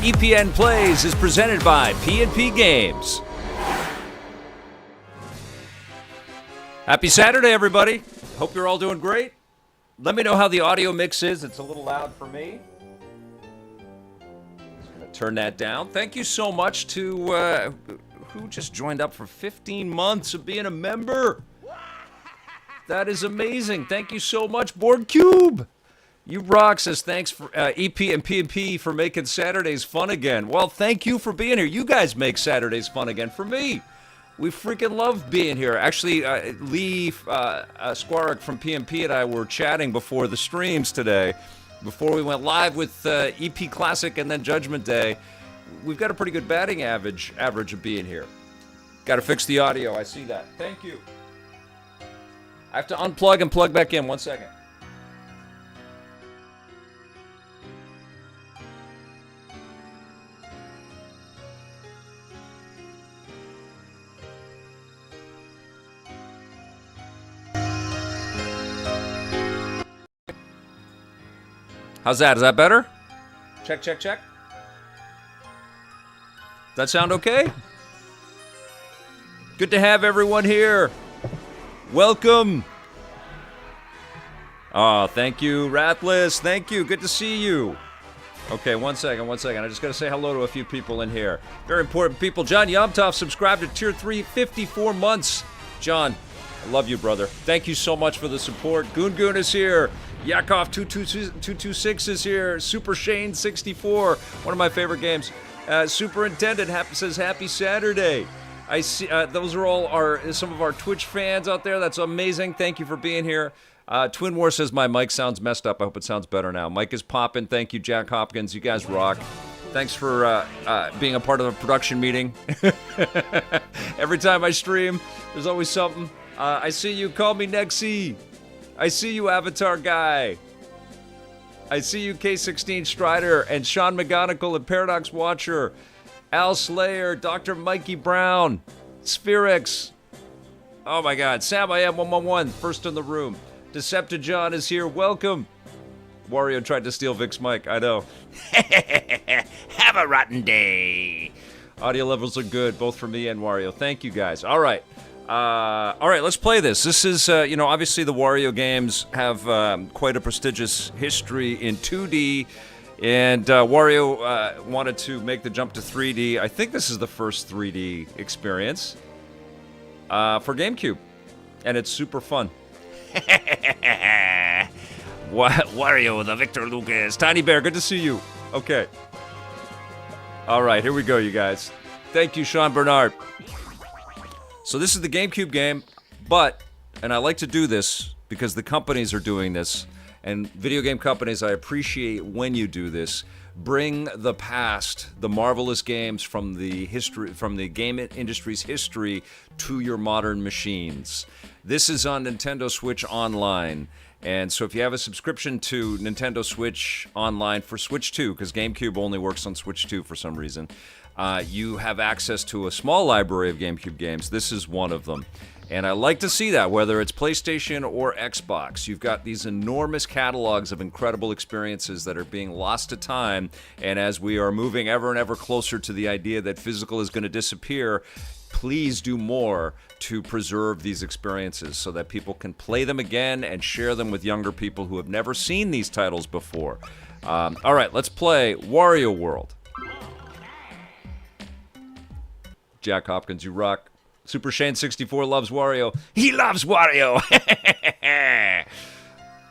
EPN Plays is presented by P&P Games. Happy Saturday, everybody. Hope you're all doing great. Let me know how the audio mix is. It's a little loud for me. Just going to turn that down. Thank you so much to who just joined up for 15 months of being a member. That is amazing. Thank you so much, Board Cube. You rock. Says thanks for EP and P&P for making Saturdays fun again. Well, thank you for being here. You guys make Saturdays fun again for me. We freaking love being here. Actually, Lee Squarrick from P&P and I were chatting before the streams today, before we went live with EP Classic and then Judgment Day. We've got a pretty good batting average of being here. Got to fix the audio. I see that. Thank you. I have to unplug and plug back in. 1 second. How's that? Is that better? Check, check, check. Does that sound okay? Good to have everyone here. Welcome. Oh, thank you, Rathless. Thank you. Good to see you. Okay, 1 second. I just got to say hello to a few people in here. Very important people. John Yomtov subscribed to Tier 3, 54 months. John, I love you, brother. Thank you so much for the support. Goon Goon is here. Yakov 226 is here. Super Shane 64, one of my favorite games. Superintendent says happy Saturday. I see those are all some of our Twitch fans out there. That's amazing. Thank you for being here. Twin War says my mic sounds messed up. I hope it sounds better now. Mic is popping. Thank you, Jack Hopkins. You guys rock. Thanks for being a part of the production meeting. Every time I stream, there's always something. I see you. Call me Nexy. I see you, Avatar Guy. I see you, K16 Strider, and Sean McGonigal and Paradox Watcher, Al Slayer, Dr. Mikey Brown, Spherix. Oh my God, Sam I am 111, first in the room. Decepticon is here. Welcome. Wario tried to steal Vic's mic. I know. Have a rotten day. Audio levels are good, both for me and Wario. Thank you guys. All right, let's play this. This is, obviously the Wario games have quite a prestigious history in 2D, and Wario wanted to make the jump to 3D. I think this is the first 3D experience for GameCube, and it's super fun. Wario, the Victor Lucas. Tiny Bear, good to see you. Okay. All right, here we go, you guys. Thank you, Sean Bernard. So this is the GameCube game, and I like to do this because the companies are doing this, and video game companies, I appreciate when you do this. Bring the past, the marvelous games from the game industry's history to your modern machines. This is on Nintendo Switch Online, and so if you have a subscription to Nintendo Switch Online for Switch 2, because GameCube only works on Switch 2 for some reason, you have access to a small library of GameCube games. This is one of them. And I like to see that, whether it's PlayStation or Xbox. You've got these enormous catalogs of incredible experiences that are being lost to time. And as we are moving ever and ever closer to the idea that physical is going to disappear, please do more to preserve these experiences so that people can play them again and share them with younger people who have never seen these titles before. All right, let's play Wario World. Jack Hopkins, you rock. Super Shane 64 loves Wario. He loves Wario.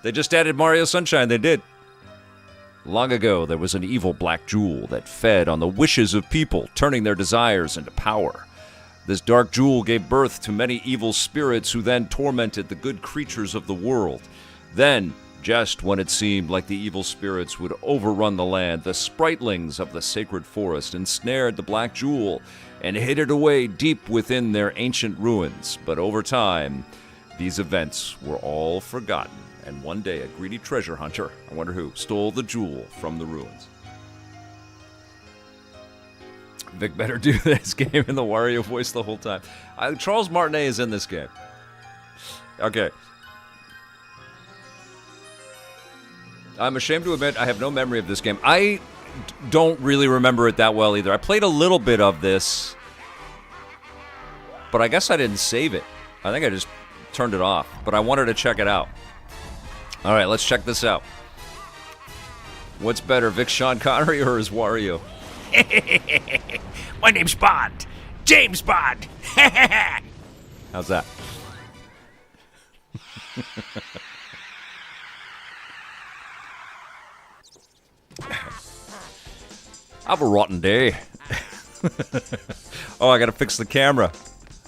They just added Mario Sunshine. They did. Long ago, there was an evil black jewel that fed on the wishes of people, turning their desires into power. This dark jewel gave birth to many evil spirits who then tormented the good creatures of the world. Then, just when it seemed like the evil spirits would overrun the land, the spritlings of the sacred forest ensnared the black jewel and hid it away deep within their ancient ruins. But over time, these events were all forgotten, and one day a greedy treasure hunter, I wonder who, stole the jewel from the ruins. Vic better do this game in the Wario voice the whole time. Charles Martinet is in this game. Okay. I'm ashamed to admit I have no memory of this game. don't really remember it that well either. I played a little bit of this, but I guess I didn't save it. I think I just turned it off, but I wanted to check it out. All right, let's check this out. What's better, Vic Sean Connery or his Wario? My name's Bond. James Bond. How's that? Have a rotten day. Oh, I gotta fix the camera.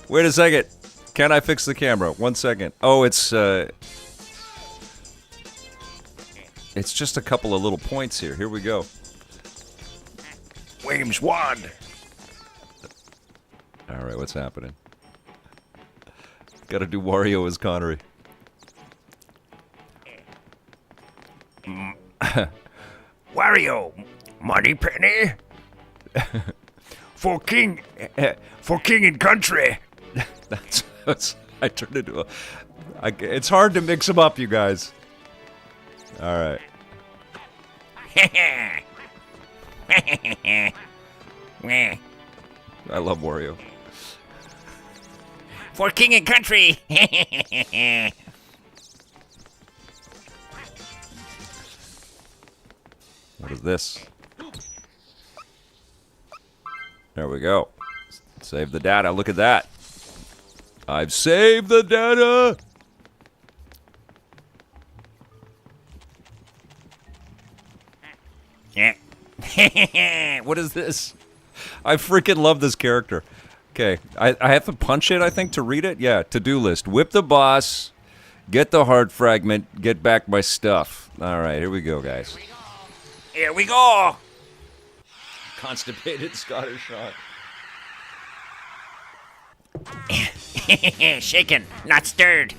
Wait a second. Can I fix the camera? 1 second. Oh, it's just a couple of little points here. Here we go. James Bond. All right, what's happening? Gotta do Wario as Connery. Wario. Money penny. for king and country. That's I turned into a. It's hard to mix them up, you guys. All right. I love Wario. For king and country. What is this? There we go. Save the data. Look at that. I've saved the data. What is this? I freaking love this character. Okay, I have to punch it, I think, to read it? Yeah, to-do list. Whip the boss, get the heart fragment, get back my stuff. All right, here we go, guys. Here we go. Constipated Scottish shot. Shaken, not stirred.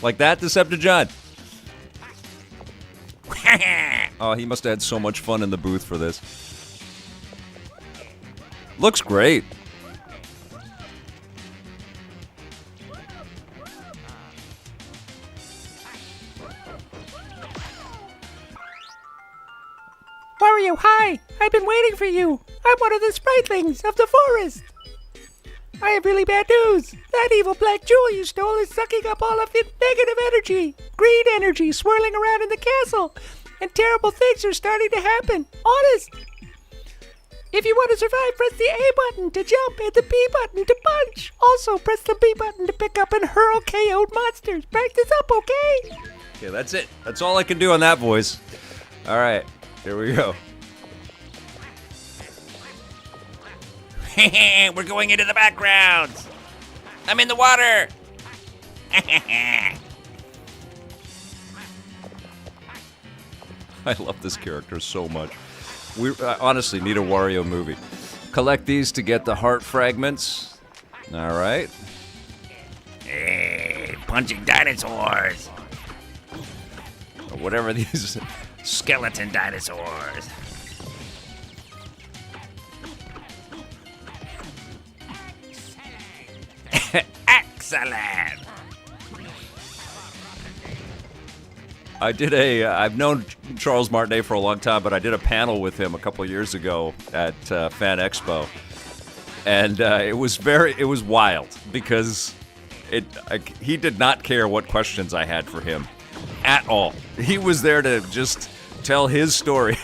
Like that, Decepticon? Oh, he must have had so much fun in the booth for this. Looks great. Wario, hi! I've been waiting for you! I'm one of the spritlings of the forest! I have really bad news! That evil black jewel you stole is sucking up all of the negative energy! Green energy swirling around in the castle! And terrible things are starting to happen! Honest! If you want to survive, press the A button to jump and the B button to punch! Also, press the B button to pick up and hurl KO'd monsters! Practice up, okay? Okay, that's it. That's all I can do on that voice. All right, here we go. We're going into the background. I'm in the water. I love this character so much. We honestly need a Wario movie. Collect these to get the heart fragments. All right. Hey, punching dinosaurs. Or whatever these... Skeleton dinosaurs. Excellent. I've known Charles Martinet for a long time, but I did a panel with him a couple years ago at Fan Expo. And it was wild because he did not care what questions I had for him at all. He was there to just tell his story.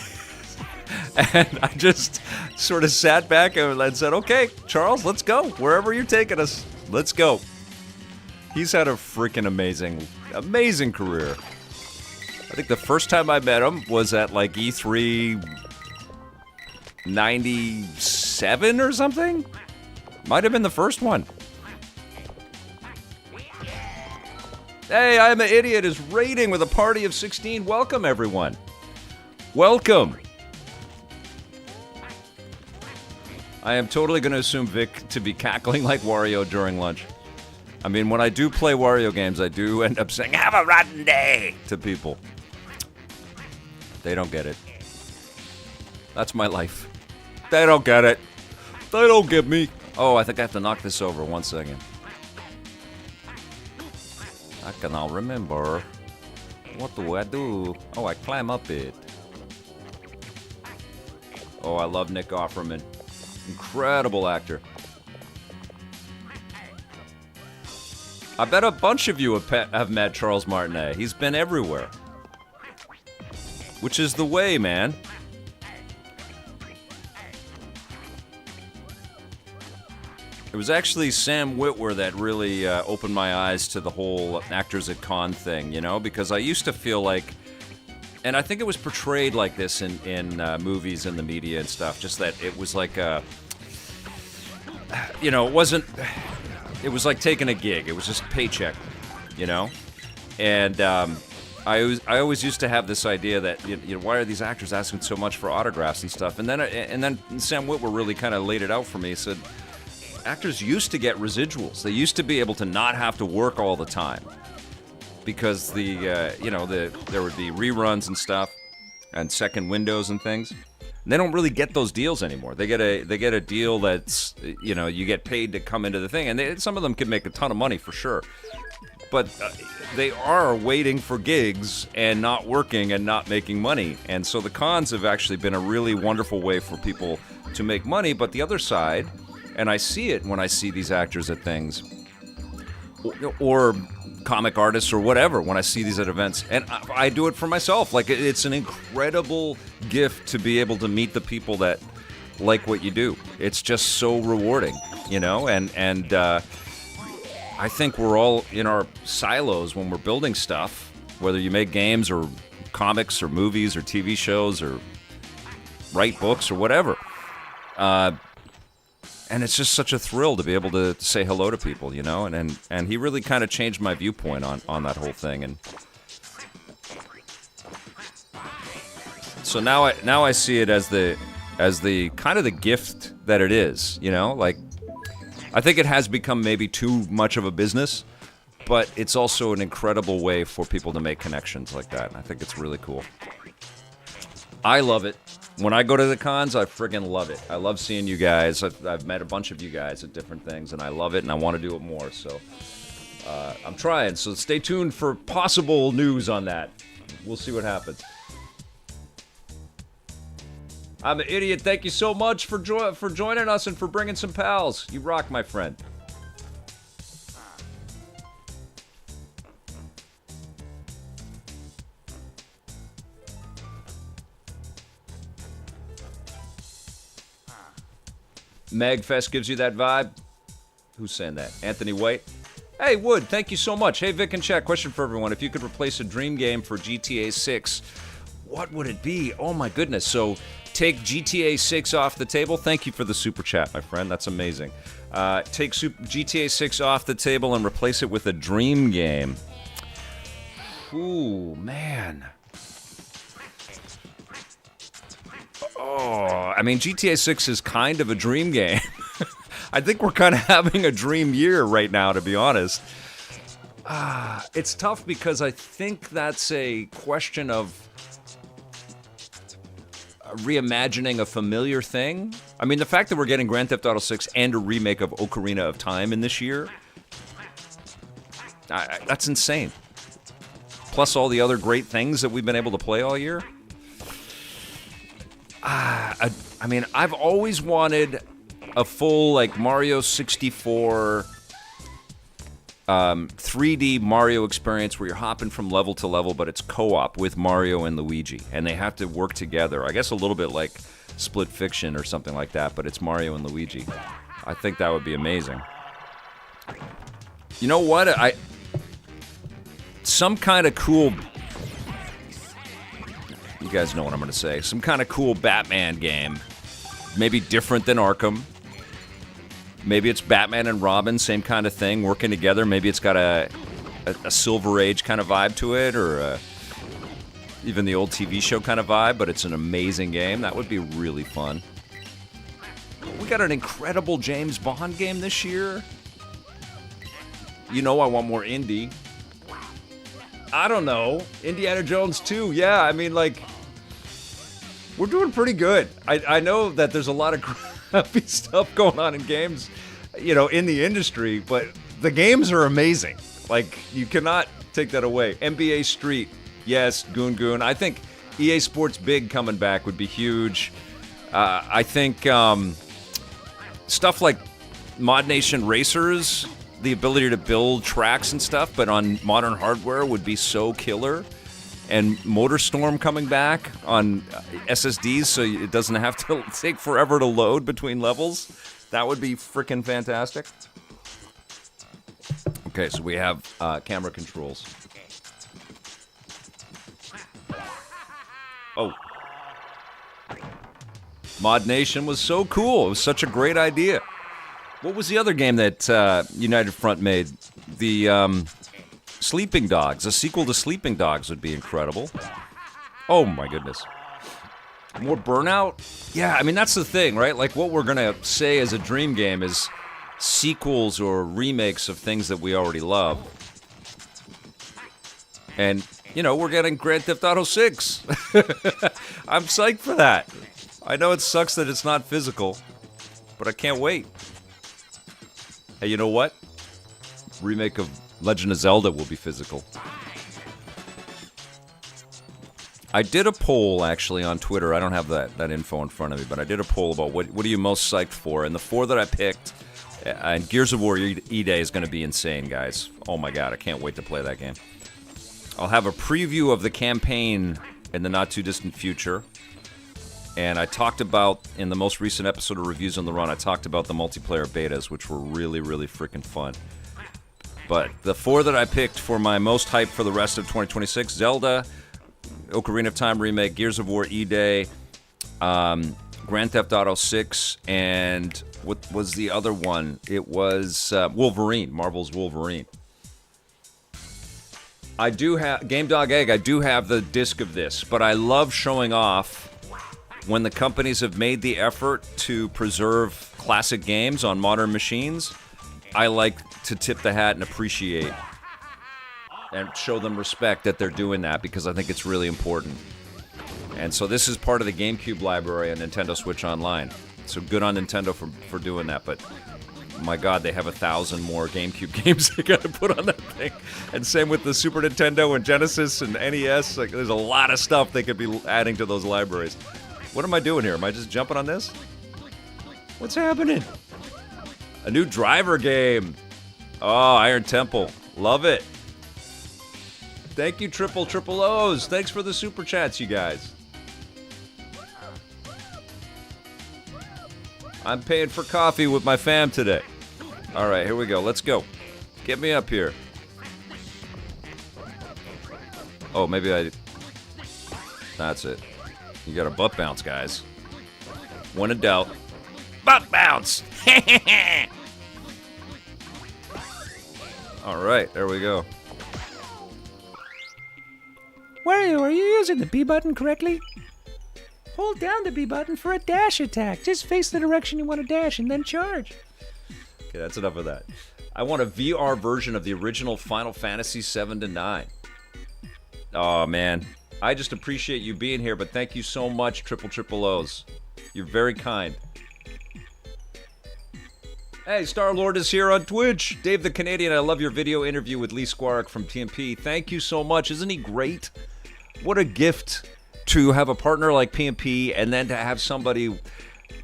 And I just sort of sat back and said, okay, Charles, let's go. Wherever you're taking us, let's go. He's had a freaking amazing career. I think the first time I met him was at like E3 97 or something. Might have been the first one. Hey, I'm an idiot is raiding with a party of 16. Welcome, everyone. Welcome. I am totally going to assume Vic to be cackling like Wario during lunch. I mean, when I do play Wario games, I do end up saying, have a rotten day to people. They don't get it. That's my life. They don't get it. They don't get me. Oh, I think I have to knock this over. 1 second. I cannot remember. What do I do? Oh, I climb up it. Oh, I love Nick Offerman. Incredible actor. I bet a bunch of you have met Charles Martinet. He's been everywhere. Which is the way, man. It was actually Sam Witwer that really opened my eyes to the whole actors at con thing, you know? Because I used to feel like... And I think it was portrayed like this in movies and the media and stuff. Just that it was like a... You know, it wasn't... It was like taking a gig. It was just a paycheck, you know? And I always used to have this idea that, you know, why are these actors asking so much for autographs and stuff? And then Sam Witwer really kind of laid it out for me. He said... Actors used to get residuals. They used to be able to not have to work all the time because there would be reruns and stuff and second windows and things. And they don't really get those deals anymore. They get a deal that's, you know, you get paid to come into the thing, and some of them can make a ton of money for sure. But they are waiting for gigs and not working and not making money. And so the cons have actually been a really wonderful way for people to make money. But the other side... And I see it when I see these actors at things, or comic artists or whatever, when I see these at events. And I do it for myself. Like, it's an incredible gift to be able to meet the people that like what you do. It's just so rewarding, you know? And I think we're all in our silos when we're building stuff, whether you make games or comics or movies or TV shows or write books or whatever. And it's just such a thrill to be able to say hello to people, you know? And he really kind of changed my viewpoint on that whole thing. And so now I see it as the kind of the gift that it is, you know? Like, I think it has become maybe too much of a business, but it's also an incredible way for people to make connections like that. And I think it's really cool. I love it. When I go to the cons, I friggin' love it. I love seeing you guys. I've met a bunch of you guys at different things, and I love it, and I want to do it more. So I'm trying. So stay tuned for possible news on that. We'll see what happens. I'm an idiot. Thank you so much for joining us and for bringing some pals. You rock, my friend. Magfest gives you that vibe. Who's saying that? Anthony White. Hey, Wood, thank you so much. Hey, Vic and Chat, question for everyone. If you could replace a dream game for GTA 6, what would it be? Oh, my goodness. So take GTA 6 off the table. Thank you for the super chat, my friend. That's amazing. Take GTA 6 off the table and replace it with a dream game. Ooh, man. Oh, I mean, GTA 6 is kind of a dream game. I think we're kind of having a dream year right now, to be honest. It's tough because I think that's a question of reimagining a familiar thing. I mean, the fact that we're getting Grand Theft Auto 6 and a remake of Ocarina of Time in this year, that's insane. Plus all the other great things that we've been able to play all year. I mean, I've always wanted a full, like, Mario 64 3D Mario experience where you're hopping from level to level, but it's co-op with Mario and Luigi, and they have to work together. I guess a little bit like Split Fiction or something like that, but it's Mario and Luigi. I think that would be amazing. You know what? Some kind of cool... You guys know what I'm going to say. Some kind of cool Batman game. Maybe different than Arkham. Maybe it's Batman and Robin, same kind of thing, working together. Maybe it's got a Silver Age kind of vibe to it, or even the old TV show kind of vibe, but it's an amazing game. That would be really fun. We got an incredible James Bond game this year. You know I want more indie. I don't know. Indiana Jones 2, yeah, I mean, like... We're doing pretty good. I know that there's a lot of crappy stuff going on in games, you know, in the industry, but the games are amazing. Like, you cannot take that away. NBA Street, yes, Goon Goon. I think EA Sports Big coming back would be huge. I think stuff like Mod Nation Racers, the ability to build tracks and stuff, but on modern hardware would be so killer. And MotorStorm coming back on SSDs so it doesn't have to take forever to load between levels. That would be freaking fantastic. Okay, so we have camera controls. Oh. Mod Nation was so cool. It was such a great idea. What was the other game that United Front made? The Sleeping Dogs. A sequel to Sleeping Dogs would be incredible. Oh my goodness. More Burnout? Yeah, I mean, that's the thing, right? Like, what we're going to say as a dream game is sequels or remakes of things that we already love. And, you know, we're getting Grand Theft Auto 6. I'm psyched for that. I know it sucks that it's not physical, but I can't wait. Hey, you know what? Remake of Legend of Zelda will be physical. I did a poll, actually, on Twitter. I don't have that info in front of me, but I did a poll about what are you most psyched for? And the 4 that I picked, and Gears of War E-Day is going to be insane, guys. Oh my god, I can't wait to play that game. I'll have a preview of the campaign in the not-too-distant future. And I talked about, in the most recent episode of Reviews on the Run, I talked about the multiplayer betas, which were really, really freaking fun. But the 4 that I picked for my most hype for the rest of 2026, Zelda, Ocarina of Time Remake, Gears of War E-Day, Grand Theft Auto 6, and what was the other one? It was Wolverine, Marvel's Wolverine. I do have, Game Dog Egg, I do have the disc of this, but I love showing off when the companies have made the effort to preserve classic games on modern machines. I like to tip the hat and appreciate and show them respect that they're doing that, because I think it's really important. And so this is part of the GameCube library on Nintendo Switch Online. So good on Nintendo for doing that, but my god, they have 1,000 more GameCube games they gotta put on that thing. And same with the Super Nintendo and Genesis and NES. Like, there's a lot of stuff they could be adding to those libraries. What am I doing here? Am I just jumping on this? What's happening? A new driver game. Oh, Iron Temple. Love it. Thank you, Triple O's. Thanks for the super chats, you guys. I'm paying for coffee with my fam today. All right, here we go. Let's go. Get me up here. Oh, maybe I... That's it. You got a butt bounce, guys. When in doubt, butt bounce! All right, there we go. Wario, are you using the B button correctly? Hold down the B button for a dash attack. Just face the direction you want to dash and then charge. Okay, that's enough of that. I want a VR version of the original Final Fantasy 7 to 9. Oh, man. I just appreciate you being here, but thank you so much, Triple O's. You're very kind. Hey, Star-Lord is here on Twitch. Dave the Canadian, I love your video interview with Lee Squarek from TMP. Thank you so much. Isn't he great? What a gift to have a partner like PMP and then to have somebody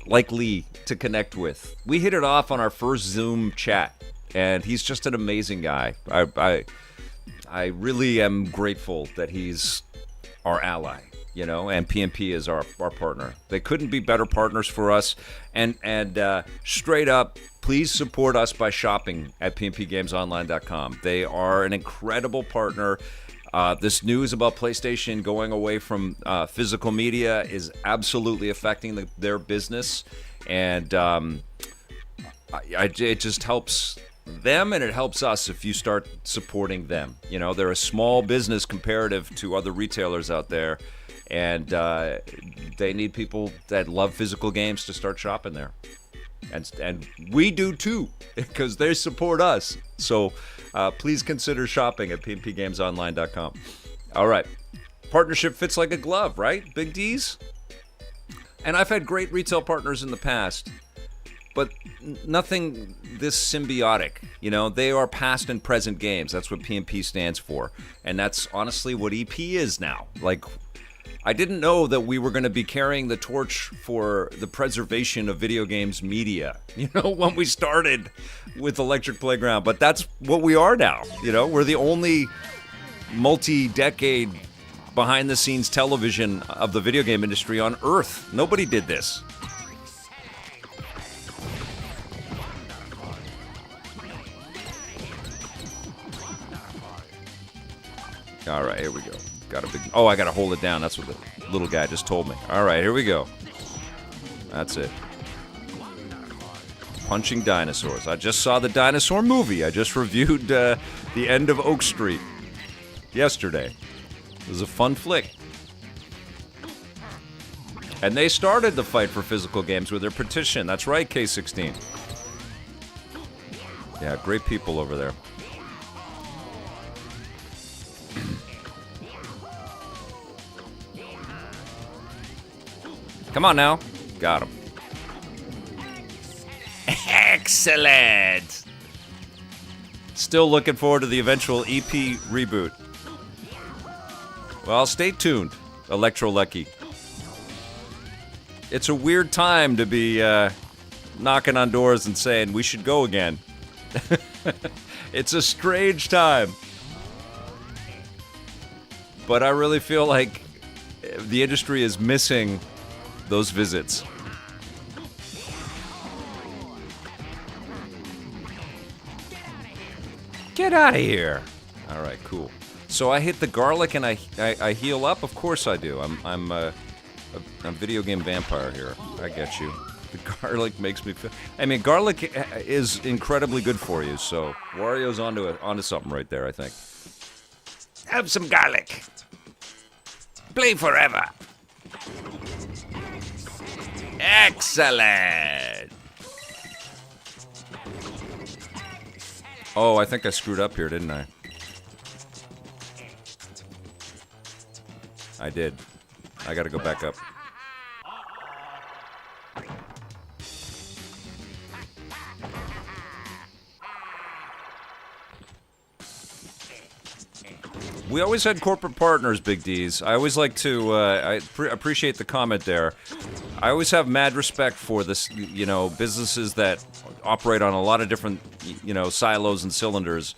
like Lee to connect with. We hit it off on our first Zoom chat, and he's just an amazing guy. I really am grateful that he's our ally, you know, and PMP is our partner. They couldn't be better partners for us. And straight up, please support us by shopping at pmpgamesonline.com. They are an incredible partner. This news about PlayStation going away from physical media is absolutely affecting their business, and it just helps them and it helps us if you start supporting them. You know, they're a small business comparative to other retailers out there, and they need people that love physical games to start shopping there. And we do too, because they support us. So please consider shopping at pmpgamesonline.com. All right. Partnership fits like a glove, right? Big D's? And I've had great retail partners in the past, but nothing this symbiotic. You know, they are past and present games. That's what PMP stands for. And that's honestly what EP is now. Like, I didn't know that we were going to be carrying the torch for the preservation of video games media, when we started with Electric Playground. But that's what we are now, We're the only multi-decade behind-the-scenes television of the video game industry on Earth. Nobody did this. All right, here we go. Oh, I gotta hold it down. That's what the little guy just told me. All right, here we go. That's it. Punching dinosaurs. I just saw the dinosaur movie. I just reviewed the end of Oak Street yesterday. It was a fun flick. And they started the fight for physical games with their petition. That's right, K16. Yeah, great people over there. Come on now. Got him. Excellent. Still looking forward to the eventual EP reboot. Well, stay tuned, Electro Lucky. It's a weird time to be knocking on doors and saying we should go again. It's a strange time. But I really feel like the industry is missing those visits. Get out of here. All right, cool. So I hit the garlic and I heal up? Of course I do. I'm a video game vampire here. I get you. The garlic makes me feel... I mean, garlic is incredibly good for you, so Wario's onto something right there, I think. Have some garlic. Play forever. Excellent. Oh, I think I screwed up here, didn't I? I did. I gotta go back up. We always had corporate partners, Big D's. I always like to, appreciate the comment there. I always have mad respect for this, businesses that operate on a lot of different, silos and cylinders.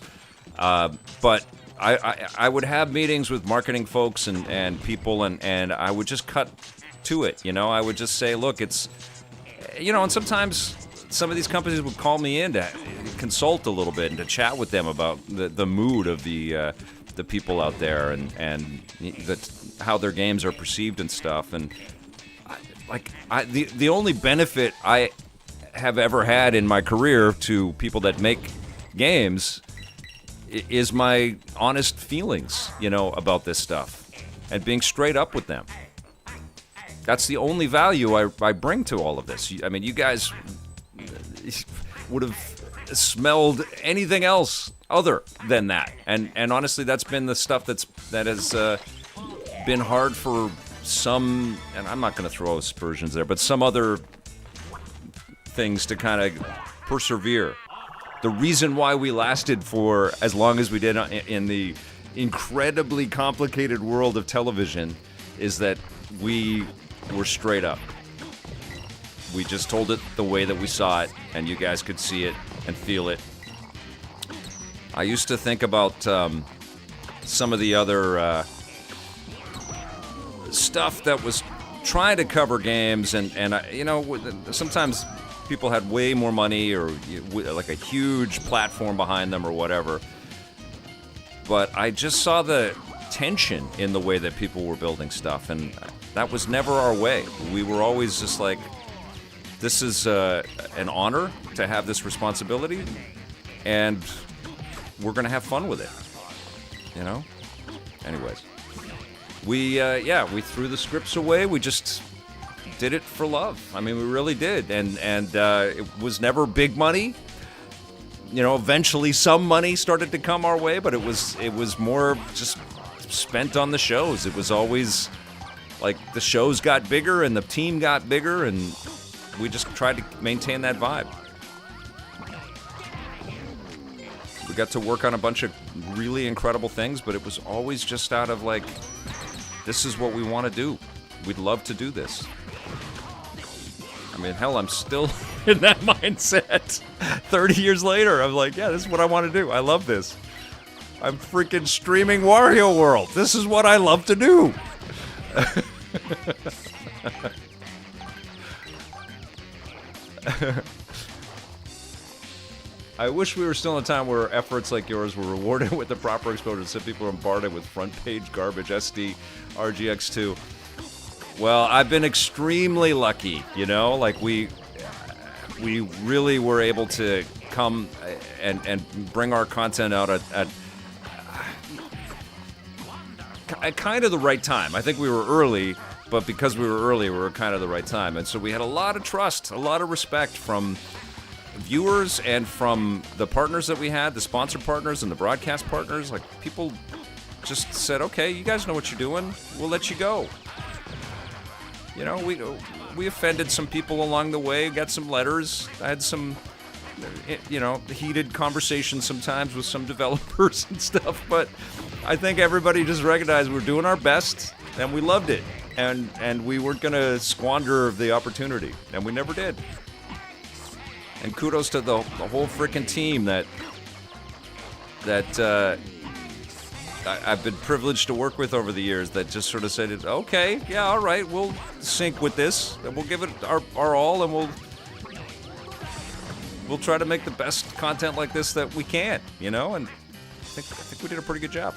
But I would have meetings with marketing folks and people, and I would just cut to it, I would just say, look, it's, and sometimes some of these companies would call me in to consult a little bit and to chat with them about the mood of the people out there and how their games are perceived and stuff. And the only benefit I have ever had in my career to people that make games is my honest feelings, about this stuff and being straight up with them. That's the only value I bring to all of this. I mean, you guys would have smelled anything else other than that, and honestly, that's been the stuff that has been hard for some, and I'm not going to throw aspersions there, but some other things to kind of persevere. The reason why we lasted for as long as we did in the incredibly complicated world of television is that we were straight up. We just told it the way that we saw it, and you guys could see it and feel it. I used to think about some of the other stuff that was trying to cover games, and sometimes people had way more money or like a huge platform behind them or whatever. But I just saw the tension in the way that people were building stuff, and that was never our way. We were always just like, this is an honor to have this responsibility, and we're going to have fun with it, Anyways, we threw the scripts away. We just did it for love. I mean, we really did, and it was never big money. Eventually some money started to come our way, but it was more just spent on the shows. It was always like the shows got bigger and the team got bigger, and we just tried to maintain that vibe. We got to work on a bunch of really incredible things, but it was always just out of like this is what we want to do. We'd love to do this. I mean, hell, I'm still in that mindset. 30 years later, I'm like, yeah, this is what I want to do. I love this. I'm freaking streaming Wario World. This is what I love to do. I wish we were still in a time where efforts like yours were rewarded with the proper exposure instead of people bombarded with front-page garbage, SD, RGX2. Well, I've been extremely lucky, you know? Like, we really were able to come and bring our content out at kind of the right time. I think we were early, but because we were early, we were kind of the right time. And so we had a lot of trust, a lot of respect from viewers and from the partners that we had, the sponsor partners and the broadcast partners. Like, people just said, okay, you guys know what you're doing, we'll let you go. You know, we offended some people along the way, got some letters, I had some, you know, heated conversations sometimes with some developers and stuff, but I think everybody just recognized we're doing our best, and we loved it, and we weren't going to squander the opportunity, and we never did. And kudos to the whole frickin' team that I've been privileged to work with over the years that just sort of said, okay, yeah, all right, we'll sync with this, and we'll give it our all, and we'll try to make the best content like this that we can, you know, and I think we did a pretty good job.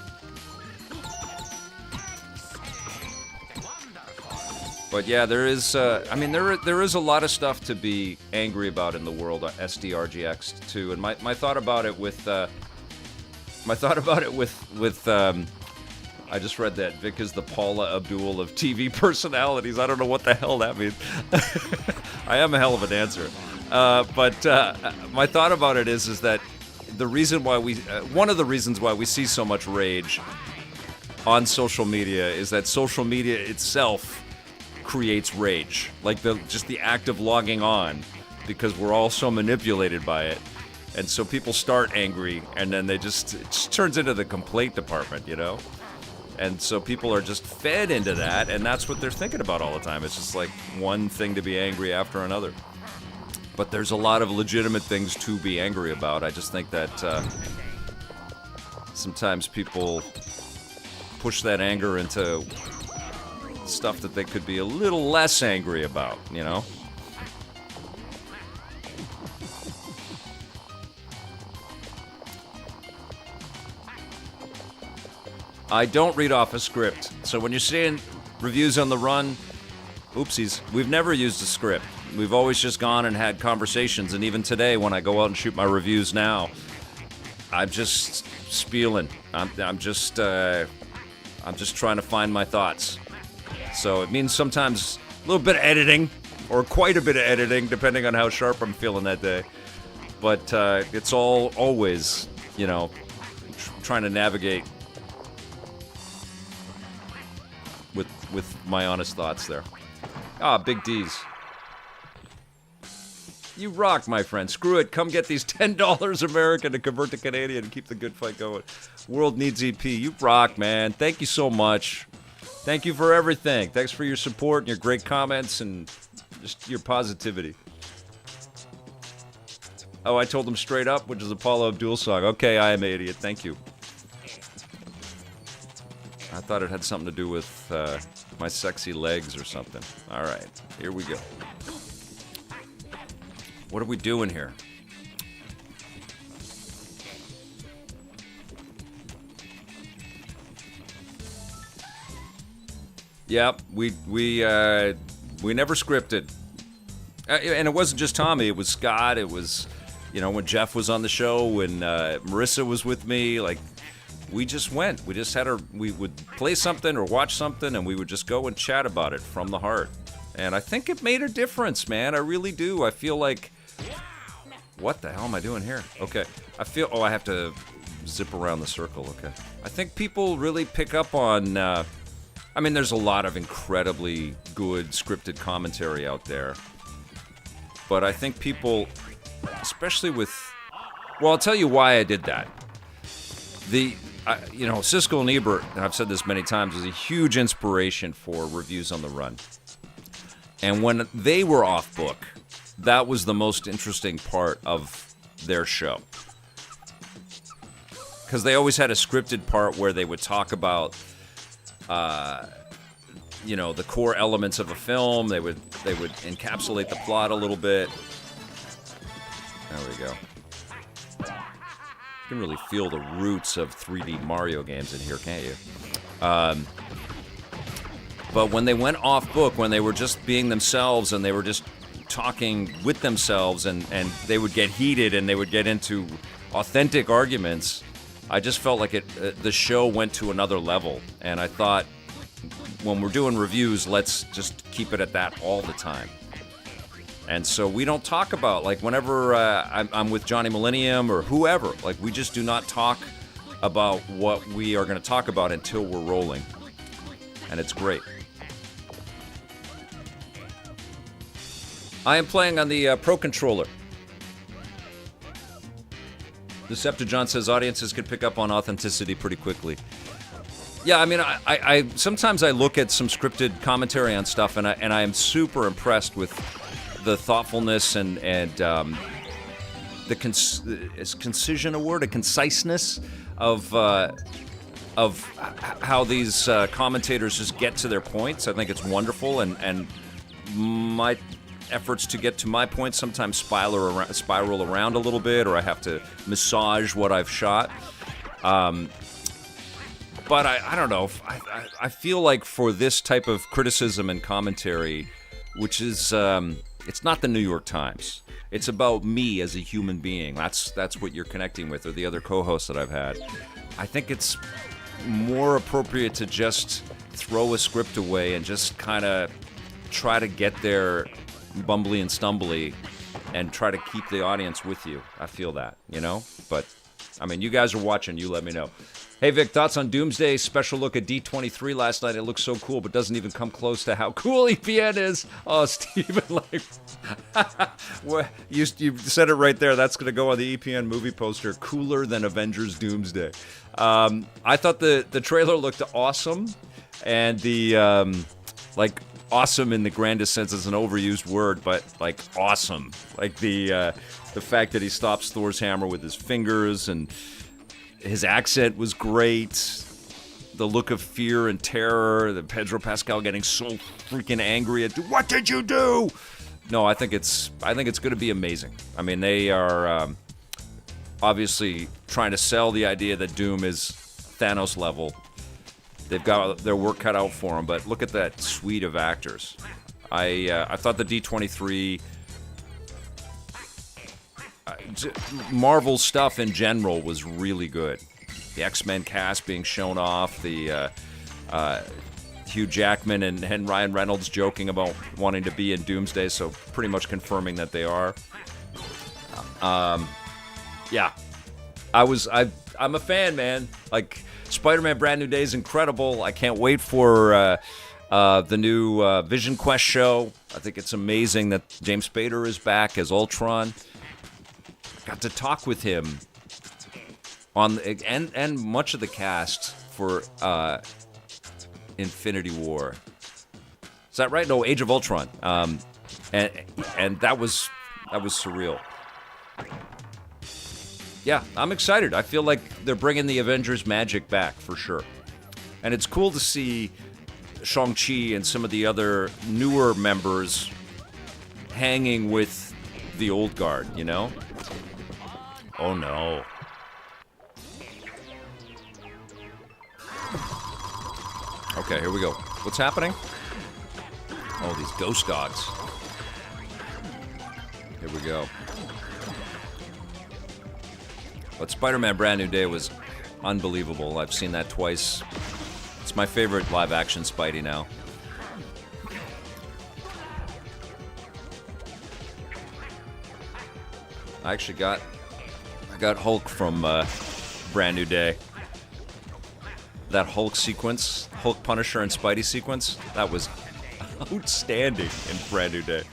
But yeah, there is, I mean, there is a lot of stuff to be angry about in the world of SDRGX too, and my thought about it with, I just read that Vic is the Paula Abdul of TV personalities. I don't know what the hell that means. I am a hell of a dancer. But my thought about it is that the reason why one of the reasons why we see so much rage on social media is that social media itself creates rage. Like just the act of logging on, because we're all so manipulated by it. And so people start angry, and then it just turns into the complaint department, you know? And so people are just fed into that, and that's what they're thinking about all the time. It's just like one thing to be angry after another. But there's a lot of legitimate things to be angry about. I just think that sometimes people push that anger into stuff that they could be a little less angry about, you know? I don't read off a script, so when you're seeing reviews on the run, oopsies, we've never used a script. We've always just gone and had conversations, and even today when I go out and shoot my reviews now, I'm just spieling. I'm just trying to find my thoughts. So it means sometimes a little bit of editing, or quite a bit of editing, depending on how sharp I'm feeling that day. But it's always, you know, trying to navigate with my honest thoughts there. Ah, Big D's. You rock, my friend. Screw it. Come get these $10 American to convert to Canadian and keep the good fight going. World needs EP. You rock, man. Thank you so much. Thank you for everything. Thanks for your support and your great comments and just your positivity. Oh, I told them Straight Up, which is a Paula Abdul song. Okay, I am an idiot. Thank you. I thought it had something to do with my sexy legs or something. All right, here we go. What are we doing here? Yep, we never scripted, and it wasn't just Tommy. It was Scott. It was, you know, when Jeff was on the show, when Marissa was with me, like. We just went. We just we would play something or watch something, and we would just go and chat about it from the heart. And I think it made a difference, man. I really do. I feel like... What the hell am I doing here? Okay. Oh, I have to zip around the circle. Okay. I think people really pick up on... I mean, there's a lot of incredibly good scripted commentary out there. But I think people, especially with... Well, I'll tell you why I did that. you know, Siskel and Ebert, and I've said this many times, is a huge inspiration for reviews on the run. And when they were off book, that was the most interesting part of their show. Because they always had a scripted part where they would talk about, you know, the core elements of a film. They would encapsulate the plot a little bit. There we go. You can really feel the roots of 3D Mario games in here, can't you? But when they went off book, when they were just being themselves and they were just talking with themselves and they would get heated and they would get into authentic arguments, I just felt like the show went to another level. And I thought, when we're doing reviews, let's just keep it at that all the time. And so we don't talk about, like, whenever I'm with Johnny Millennium or whoever, like, we just do not talk about what we are going to talk about until we're rolling. And it's great. I am playing on the Pro Controller. Decepticon says audiences can pick up on authenticity pretty quickly. Yeah, I mean, I sometimes I look at some scripted commentary on stuff, and I am super impressed with the thoughtfulness and is concision a word? A conciseness of how these commentators just get to their points. I think it's wonderful, and my efforts to get to my points sometimes spiral around a little bit, or I have to massage what I've shot. But I don't know. I feel like for this type of criticism and commentary, which is it's not the New York Times. It's about me as a human being. That's what you're connecting with, or the other co-hosts that I've had. I think it's more appropriate to just throw a script away and just kind of try to get there bumbly and stumbly and try to keep the audience with you. I feel that, you know? But, I mean, you guys are watching. You let me know. Hey, Vic, thoughts on Doomsday? Special look at D23 last night. It looks so cool, but doesn't even come close to how cool EPN is. Oh, Steven, like, well, you said it right there. That's going to go on the EPN movie poster. Cooler than Avengers Doomsday. I thought the trailer looked awesome, and the, like, awesome in the grandest sense is an overused word, but, like, awesome. Like, the fact that he stops Thor's hammer with his fingers, and his accent was great. The look of fear and terror, the Pedro Pascal getting so freaking angry at, what did you do? No, I think it's going to be amazing. I mean, they are obviously trying to sell the idea that Doom is Thanos level. They've got their work cut out for them, but look at that suite of actors. I thought the D23 Marvel stuff in general was really good. The X-Men cast being shown off, the Hugh Jackman and Ryan Reynolds joking about wanting to be in Doomsday, so pretty much confirming that they are. Yeah, I'm a fan, man. Like, Spider-Man Brand New Day is incredible. I can't wait for the new Vision Quest show. I think it's amazing that James Spader is back as Ultron. Got to talk with him on and much of the cast for Infinity War. Is that right? No, Age of Ultron. And that was surreal. Yeah, I'm excited. I feel like they're bringing the Avengers magic back for sure. And it's cool to see Shang-Chi and some of the other newer members hanging with the old guard, you know? Oh no. Okay, here we go. What's happening? Oh, these ghost dogs. Here we go. But Spider-Man Brand New Day was unbelievable. I've seen that twice. It's my favorite live-action Spidey now. I actually got Hulk from Brand New Day. That Hulk sequence, Hulk, Punisher, and Spidey sequence, that was outstanding in Brand New Day.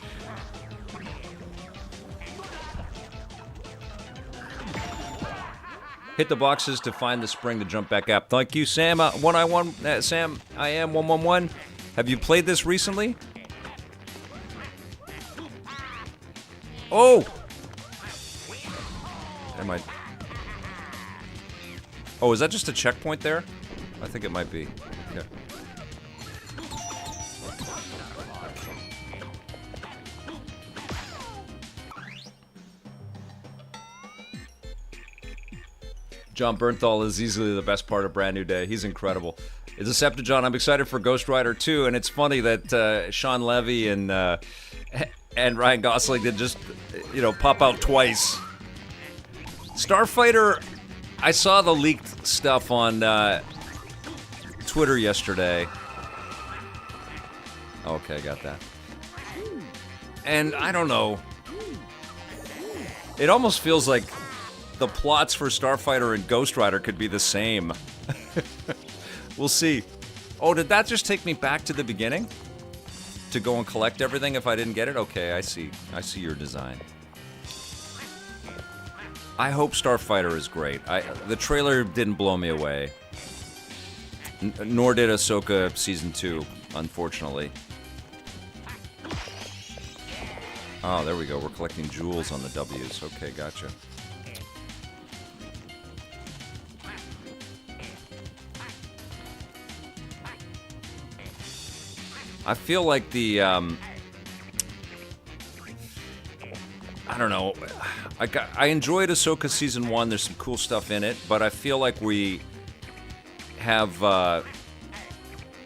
Hit the boxes to find the spring to jump back up. Thank you, Sam. Sam, I am 111. Have you played this recently? Oh! Am I? Oh, is that just a checkpoint there? I think it might be. Yeah. John Bernthal is easily the best part of Brand New Day. He's incredible. It's Decepticon. I'm excited for Ghost Rider 2, and it's funny that Sean Levy and Ryan Gosling did just, pop out twice. Starfighter, I saw the leaked stuff on Twitter yesterday. Okay, got that. And I don't know. It almost feels like the plots for Starfighter and Ghost Rider could be the same. We'll see. Oh, did that just take me back to the beginning? To go and collect everything if I didn't get it? Okay, I see. I see your design. I hope Starfighter is great. The trailer didn't blow me away. Nor did Ahsoka Season 2, unfortunately. Oh, there we go. We're collecting jewels on the W's. Okay, gotcha. I feel like the, I don't know. I enjoyed Ahsoka Season 1. There's some cool stuff in it, but I feel like we have,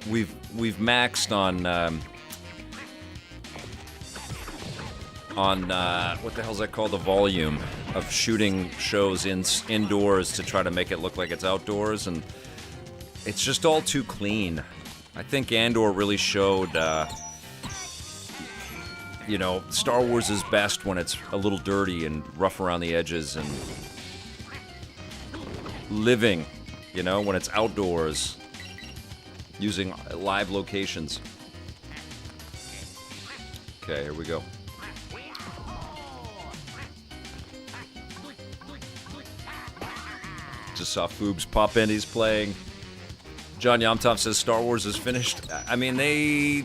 we've maxed on what the hell's that called? The volume of shooting shows indoors to try to make it look like it's outdoors, and it's just all too clean. I think Andor really showed, Star Wars is best when it's a little dirty and rough around the edges and living, when it's outdoors, using live locations. Okay, here we go. Just saw Foobs pop in, he's playing. John Yomtov says Star Wars is finished. I mean, they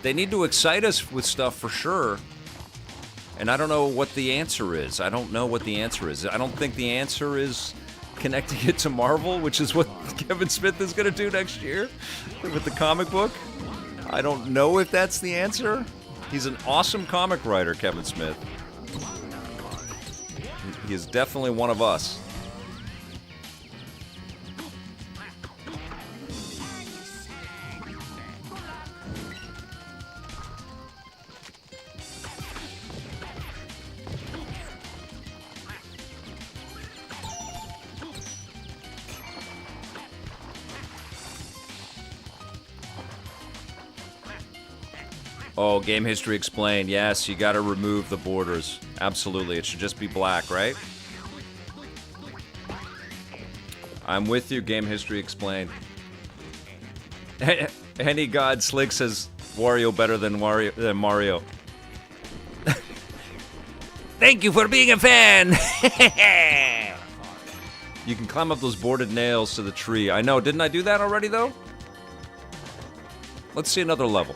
need to excite us with stuff for sure. And I don't know what the answer is. I don't think the answer is connecting it to Marvel, which is what Kevin Smith is going to do next year with the comic book. I don't know if that's the answer. He's an awesome comic writer, Kevin Smith. He is definitely one of us. Oh, game history explained. Yes, you gotta remove the borders. Absolutely, it should just be black, right? I'm with you, game history explained. Henny God Slick says Wario better than Mario. Thank you for being a fan! You can climb up those boarded nails to the tree. I know, didn't I do that already, though? Let's see another level.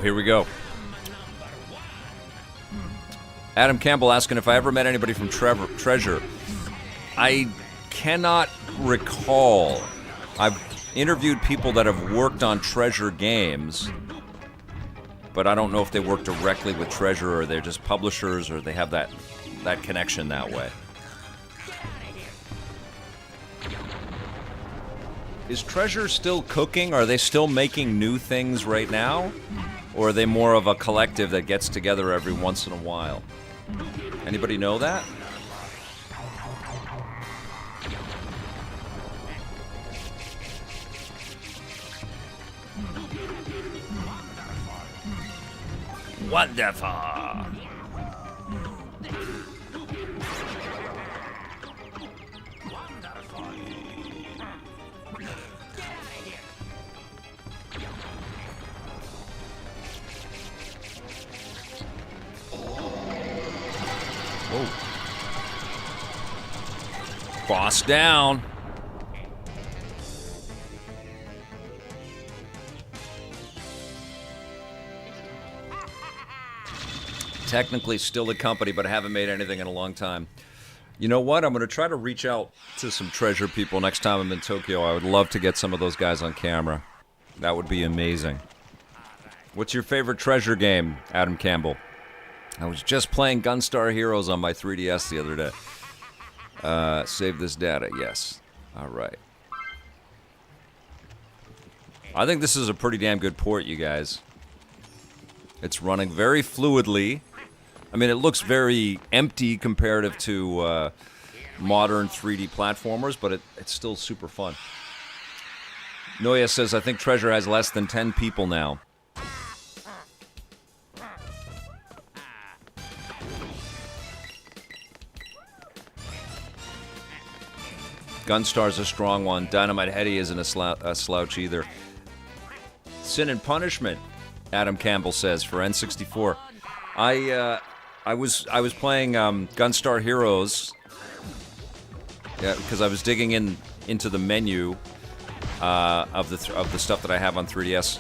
Here we go. Adam Campbell asking if I ever met anybody from Treasure. I cannot recall. I've interviewed people that have worked on Treasure games, but I don't know if they work directly with Treasure or they're just publishers or they have that connection that way. Is Treasure still cooking? Are they still making new things right now? Or are they more of a collective that gets together every once in a while? Anybody know that? Wonderful! Boss down. Technically still a company, but I haven't made anything in a long time. You know what? I'm going to try to reach out to some Treasure people next time I'm in Tokyo. I would love to get some of those guys on camera. That would be amazing. What's your favorite Treasure game, Adam Campbell? I was just playing Gunstar Heroes on my 3DS the other day. Save this data, yes. All right. I think this is a pretty damn good port, you guys. It's running very fluidly. I mean, it looks very empty comparative to modern 3D platformers, but it's still super fun. Noya says, I think Treasure has less than 10 people now. Gunstar's a strong one. Dynamite Heady isn't a slouch either. Sin and Punishment, Adam Campbell says, for N64. I was playing Gunstar Heroes, yeah, because I was digging into the menu of the stuff that I have on 3DS.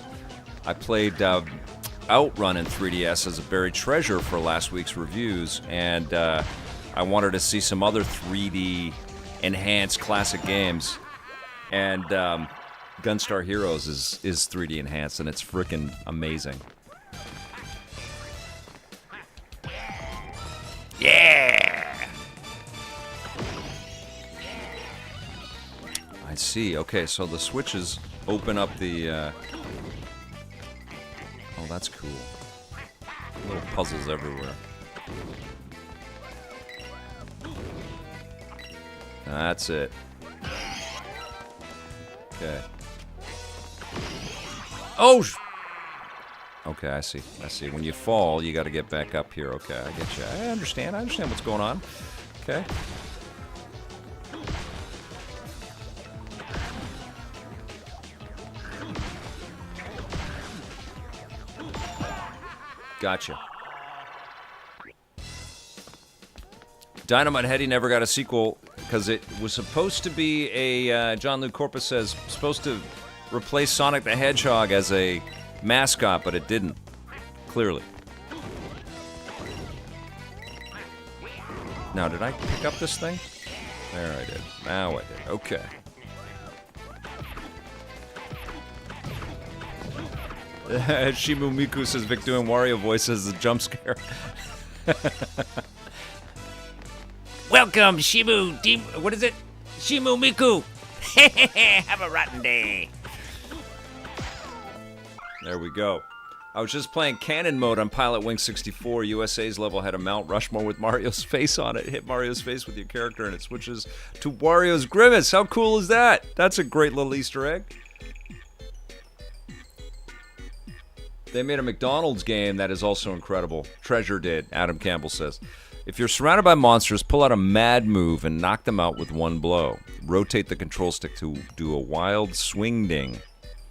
I played Outrun in 3DS as a buried treasure for last week's reviews, and I wanted to see some other 3D enhanced classic games, and Gunstar Heroes is 3D enhanced, and it's freaking amazing. Yeah! I see. Okay, so the switches open up the... Oh, that's cool. Little puzzles everywhere. That's it. Okay. Oh! Okay, I see. I see. When you fall, you got to get back up here. Okay, I get you. I understand. I understand what's going on. Okay. Gotcha. Dynamite Heady never got a sequel because it was supposed to be a, John Luke Corpus says, supposed to replace Sonic the Hedgehog as a mascot, but it didn't. Clearly. Now, did I pick up this thing? There I did. Now I did. Okay. Shimu Miku says Vic doing Wario voice as a jump scare. Welcome, Shimu. What is it? Shimu Miku. Have a rotten day. There we go. I was just playing Cannon mode on Pilot Wing 64. USA's level had a Mount Rushmore with Mario's face on it. Hit Mario's face with your character and it switches to Wario's grimace. How cool is that? That's a great little Easter egg. They made a McDonald's game that is also incredible. Treasure did, Adam Campbell says. If you're surrounded by monsters, pull out a mad move and knock them out with one blow. Rotate the control stick to do a wild swing ding.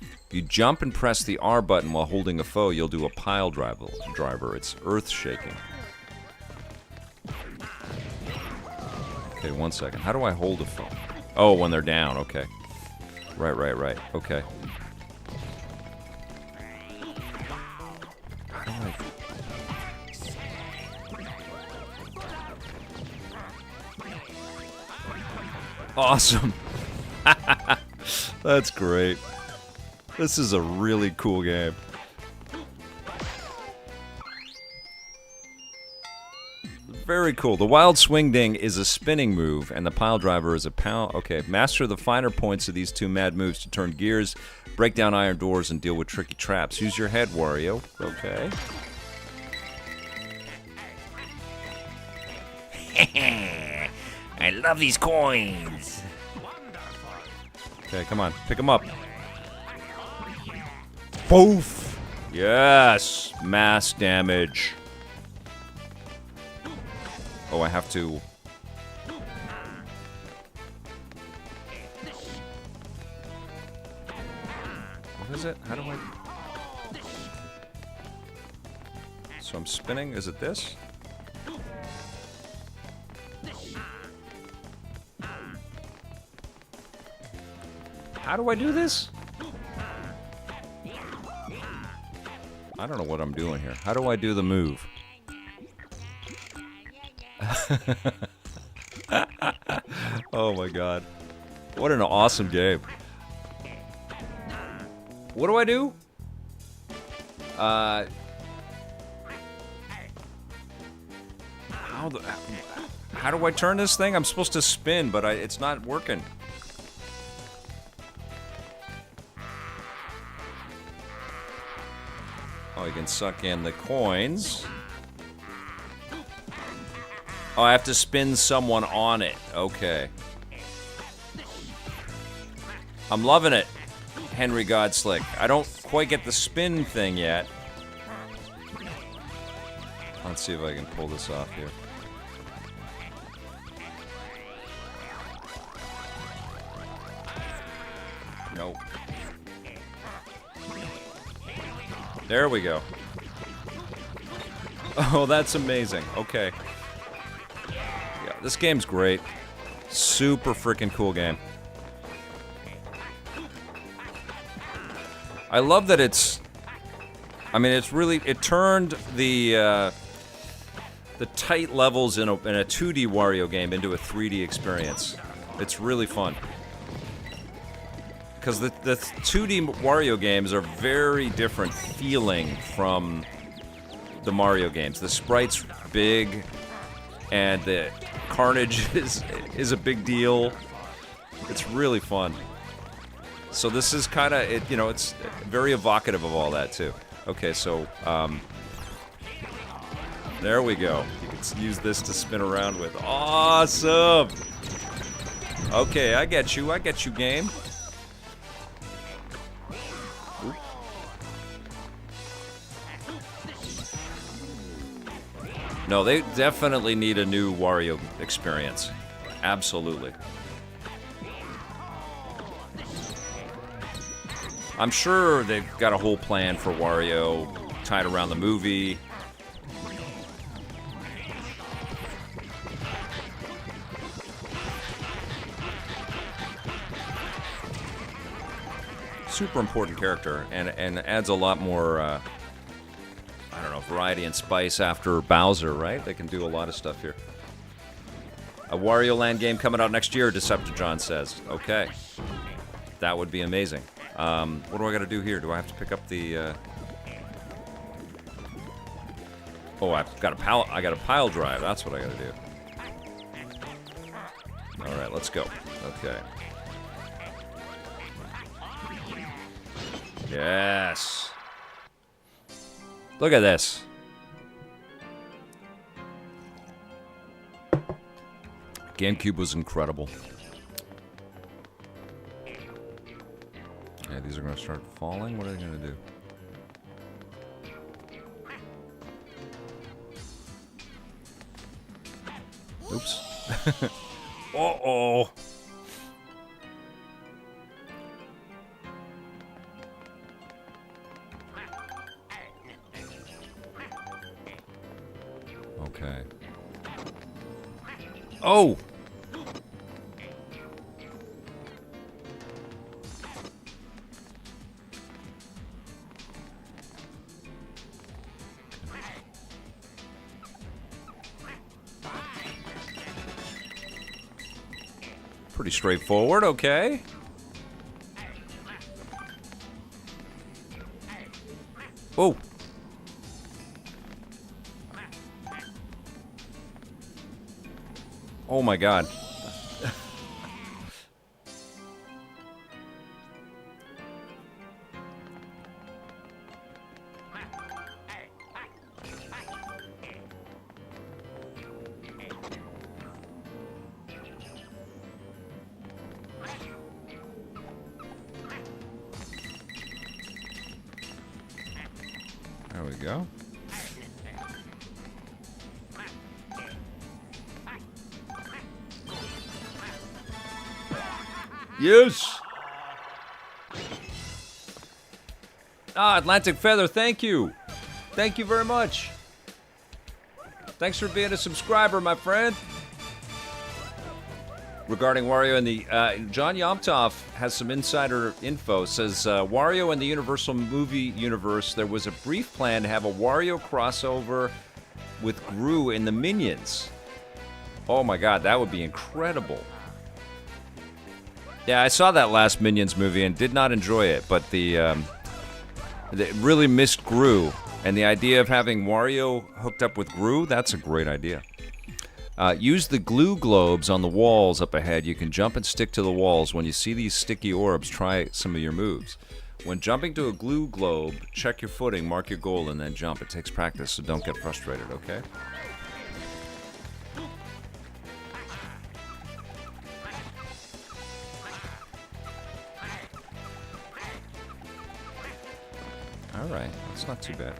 If you jump and press the R button while holding a foe, you'll do a pile driver. It's earth-shaking. Okay, 1 second. How do I hold a foe? Oh, when they're down. Okay. Right. Okay. Awesome. That's great. This is a really cool game. Very cool. The wild swing ding is a spinning move, and the pile driver is a pound. Okay, master the finer points of these two mad moves to turn gears, break down iron doors, and deal with tricky traps. Use your head, Wario. Okay. I love these coins. Okay, come on. Pick them up. Boof! Yes! Mass damage. Oh, I have to... What is it? How do I... So I'm spinning. Is it this? How do I do this? I don't know what I'm doing here. How do I do the move? Oh my god. What an awesome game. What do I do? How do I turn this thing? I'm supposed to spin, but it's not working. Oh, you can suck in the coins. Oh, I have to spin someone on it. Okay. I'm loving it, Henry Godslick. I don't quite get the spin thing yet. Let's see if I can pull this off here. Nope. There we go. Oh, that's amazing. Okay. Yeah, this game's great. Super freaking cool game. I love that it's... I mean, it's really... It turned the tight levels in a 2D Wario game into a 3D experience. It's really fun. Because the 2D Wario games are very different feeling from the Mario games. The sprite's big, and the carnage is a big deal. It's really fun. So this is kind of, you know, it's very evocative of all that, too. Okay, so, there we go. You can use this to spin around with. Awesome! Okay, I get you, game. Oop. No, they definitely need a new Wario experience. Absolutely. I'm sure they've got a whole plan for Wario tied around the movie. Super important character, and adds a lot more, I don't know, variety and spice after Bowser, right? They can do a lot of stuff here. A Wario Land game coming out next year, Decepticon says. Okay. That would be amazing. What do I gotta do here? Do I have to pick up the, Oh, I got a pile drive. That's what I gotta do. Alright, let's go. Okay. Yes. Look at this. GameCube was incredible. Okay, these are going to start falling. What are they going to do? Oops. Uh-oh. Okay. Oh! Pretty straightforward, okay. Oh! Oh my god. There we go. Yes! Ah, Atlantic Feather, thank you! Thank you very much! Thanks for being a subscriber, my friend! regarding Wario and the John Yomtov has some insider info. Says Wario and the Universal movie universe. There was a brief plan to have a Wario crossover with Gru in the Minions. Oh my God, that would be incredible. Yeah, I saw that last Minions movie and did not enjoy it, but they really missed Gru, and the idea of having Wario hooked up with Gru, that's a great idea. Use the glue globes on the walls up ahead. You can jump and stick to the walls. When you see these sticky orbs, try some of your moves. When jumping to a glue globe, check your footing, mark your goal, and then jump. It takes practice, so don't get frustrated, okay? Alright, that's not too bad.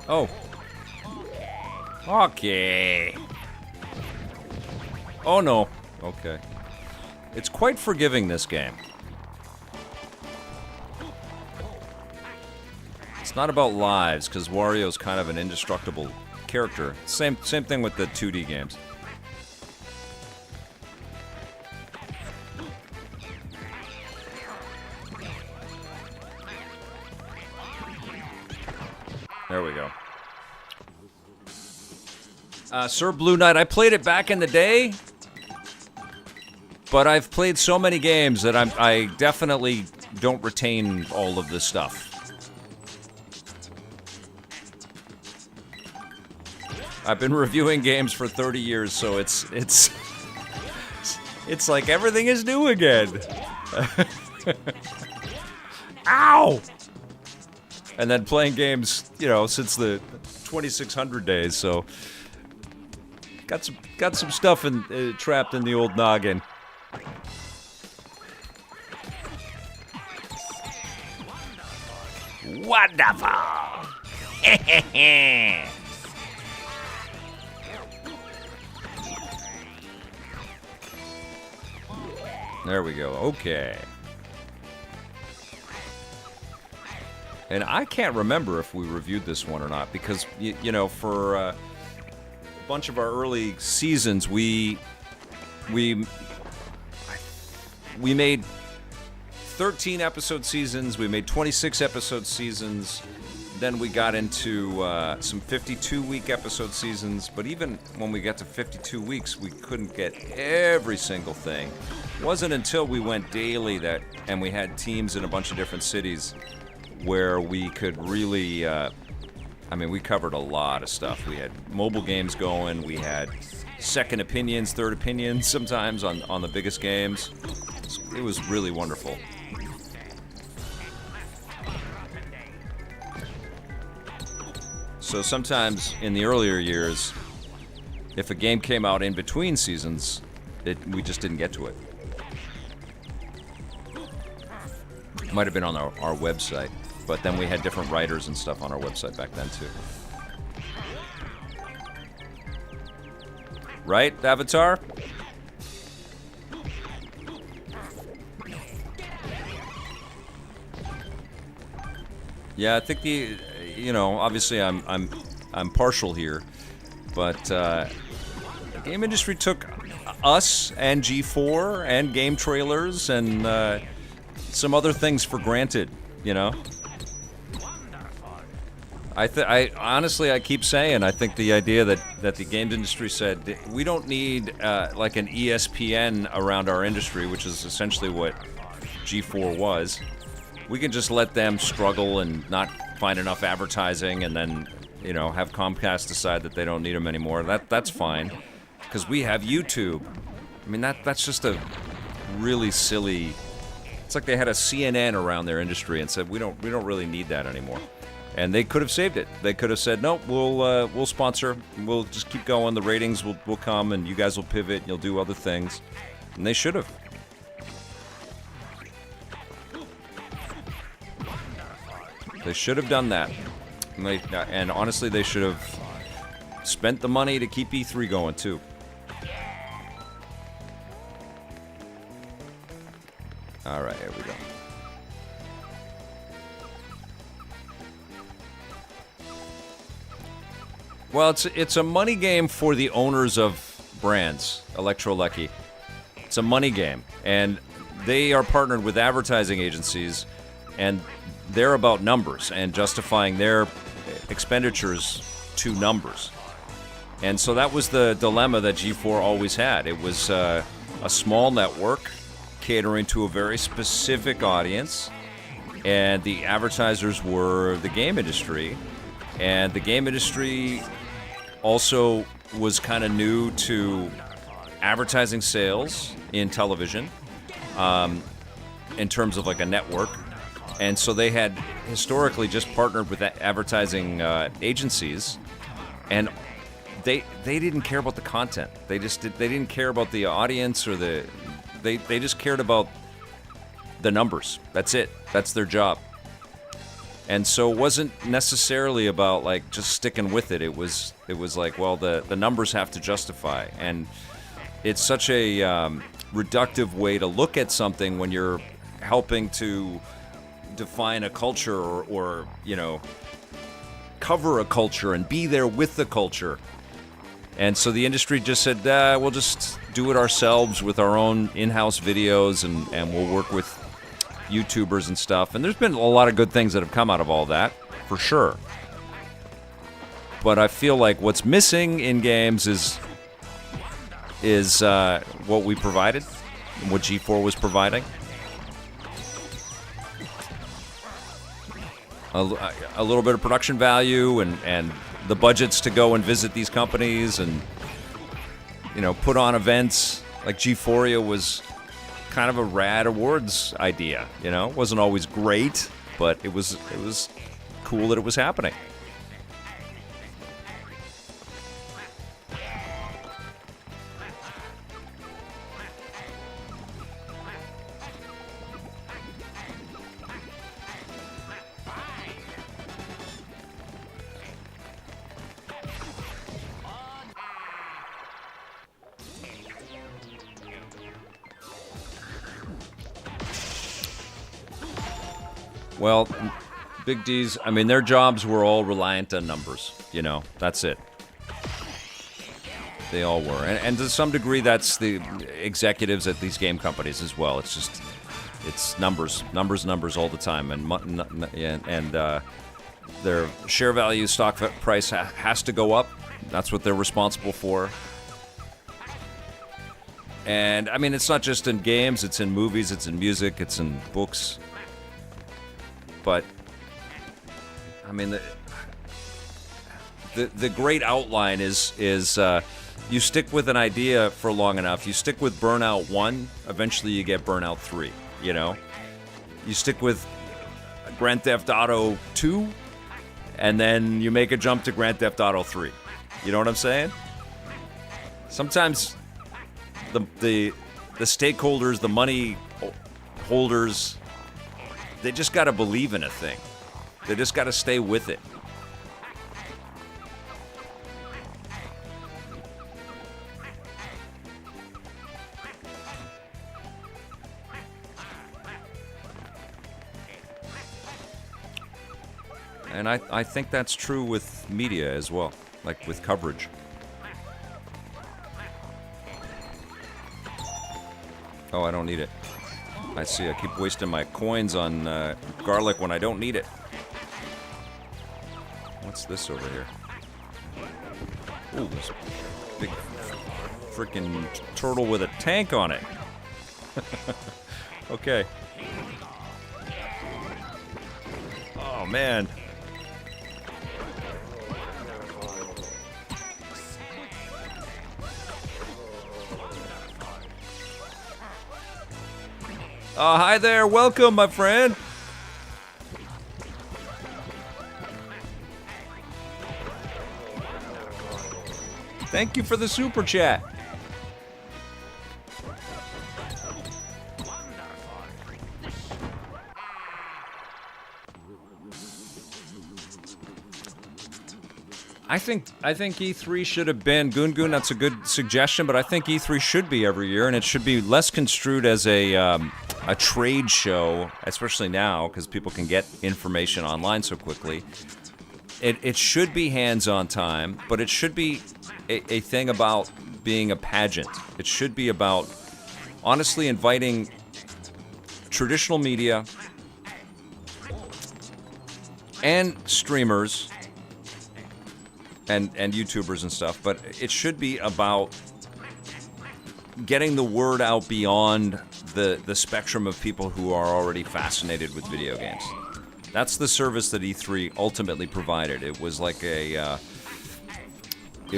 Oh. Okay. Oh no. Okay. It's quite forgiving, this game. It's not about lives, because Wario's kind of an indestructible character. Same thing with the 2D games. There we go. Sir Blue Knight, I played it back in the day, but I've played so many games that I definitely don't retain all of this stuff. I've been reviewing games for 30 years, so it's like everything is new again. Ow! And then playing games, you know, since the 2600 days, so got some stuff trapped in the old noggin. Wonderful! There we go. Okay. And I can't remember if we reviewed this one or not, because, you know, for a bunch of our early seasons, we made 13 episode seasons, we made 26 episode seasons, then we got into some 52-week episode seasons, but even when we got to 52 weeks, we couldn't get every single thing. It wasn't until we went daily and we had teams in a bunch of different cities where we could really, I mean, we covered a lot of stuff. We had mobile games going, we had second opinions, third opinions sometimes on the biggest games. It was really wonderful. So sometimes in the earlier years, if a game came out in between seasons, we just didn't get to it. Might have been on our website, but then we had different writers and stuff on our website back then too. Right, Avatar? Yeah, I think you know, obviously I'm partial here, but the game industry took us and G4 and game trailers and some other things for granted, you know. I honestly, I keep saying, I think the idea that the games industry said, we don't need like an ESPN around our industry, which is essentially what G4 was. We can just let them struggle and not find enough advertising, and then, you know, have Comcast decide that they don't need them anymore. That's fine, because we have YouTube. I mean, that's just a really silly. It's like they had a CNN around their industry and said we don't really need that anymore. And they could have saved it. They could have said, nope, we'll sponsor. We'll just keep going. The ratings will come, and you guys will pivot. And you'll do other things. And they should have. They should have done that. And honestly, they should have spent the money to keep E3 going, too. All right, here we go. Well, it's a money game for the owners of brands, Electrolecky. It's a money game, and they are partnered with advertising agencies, and they're about numbers and justifying their expenditures to numbers. And so that was the dilemma that G4 always had. It was a small network catering to a very specific audience, and the advertisers were the game industry. And the game industry also was kind of new to advertising sales in television, in terms of like a network. And so they had historically just partnered with advertising agencies, and they didn't care about the content. They didn't care about the audience or they just cared about the numbers. That's it. That's their job. And so it wasn't necessarily about like just sticking with it. It was like, well, the numbers have to justify. And it's such a reductive way to look at something when you're helping to define a culture or cover a culture and be there with the culture. And so the industry just said, we'll just do it ourselves with our own in-house videos, and we'll work with YouTubers and stuff. And there's been a lot of good things that have come out of all that, for sure. But I feel like what's missing in games is what we provided, and what G4 was providing. A little bit of production value and the budgets to go and visit these companies and put on events. Like G4 was kind of a rad awards idea. It wasn't always great, but it was cool that it was happening. Well, Big D's, their jobs were all reliant on numbers, that's it. They all were. And to some degree, that's the executives at these game companies as well. It's numbers all the time. And their share value, stock price has to go up. That's what they're responsible for. And, it's not just in games, it's in movies, it's in music, it's in books. But, the great outline is you stick with an idea for long enough. You stick with Burnout 1, eventually you get Burnout 3, You stick with Grand Theft Auto 2, and then you make a jump to Grand Theft Auto 3. You know what I'm saying? Sometimes the stakeholders, the money holders, they just got to believe in a thing. They just got to stay with it. And I think that's true with media as well, like with coverage. Oh, I don't need it. I see, I keep wasting my coins on garlic when I don't need it. What's this over here? Ooh, this big freaking turtle with a tank on it. Okay. Oh, man. Hi there. Welcome, my friend. Thank you for the super chat. I think E3 should have been Goon. That's a good suggestion, but I think E3 should be every year, and it should be less construed as a a trade show, especially now because people can get information online so quickly. It should be hands-on time, but it should be a thing about being a pageant. It should be about honestly inviting traditional media and streamers and YouTubers and stuff, but it should be about getting the word out beyond the spectrum of people who are already fascinated with video games. That's the service that E3 ultimately provided. It was like it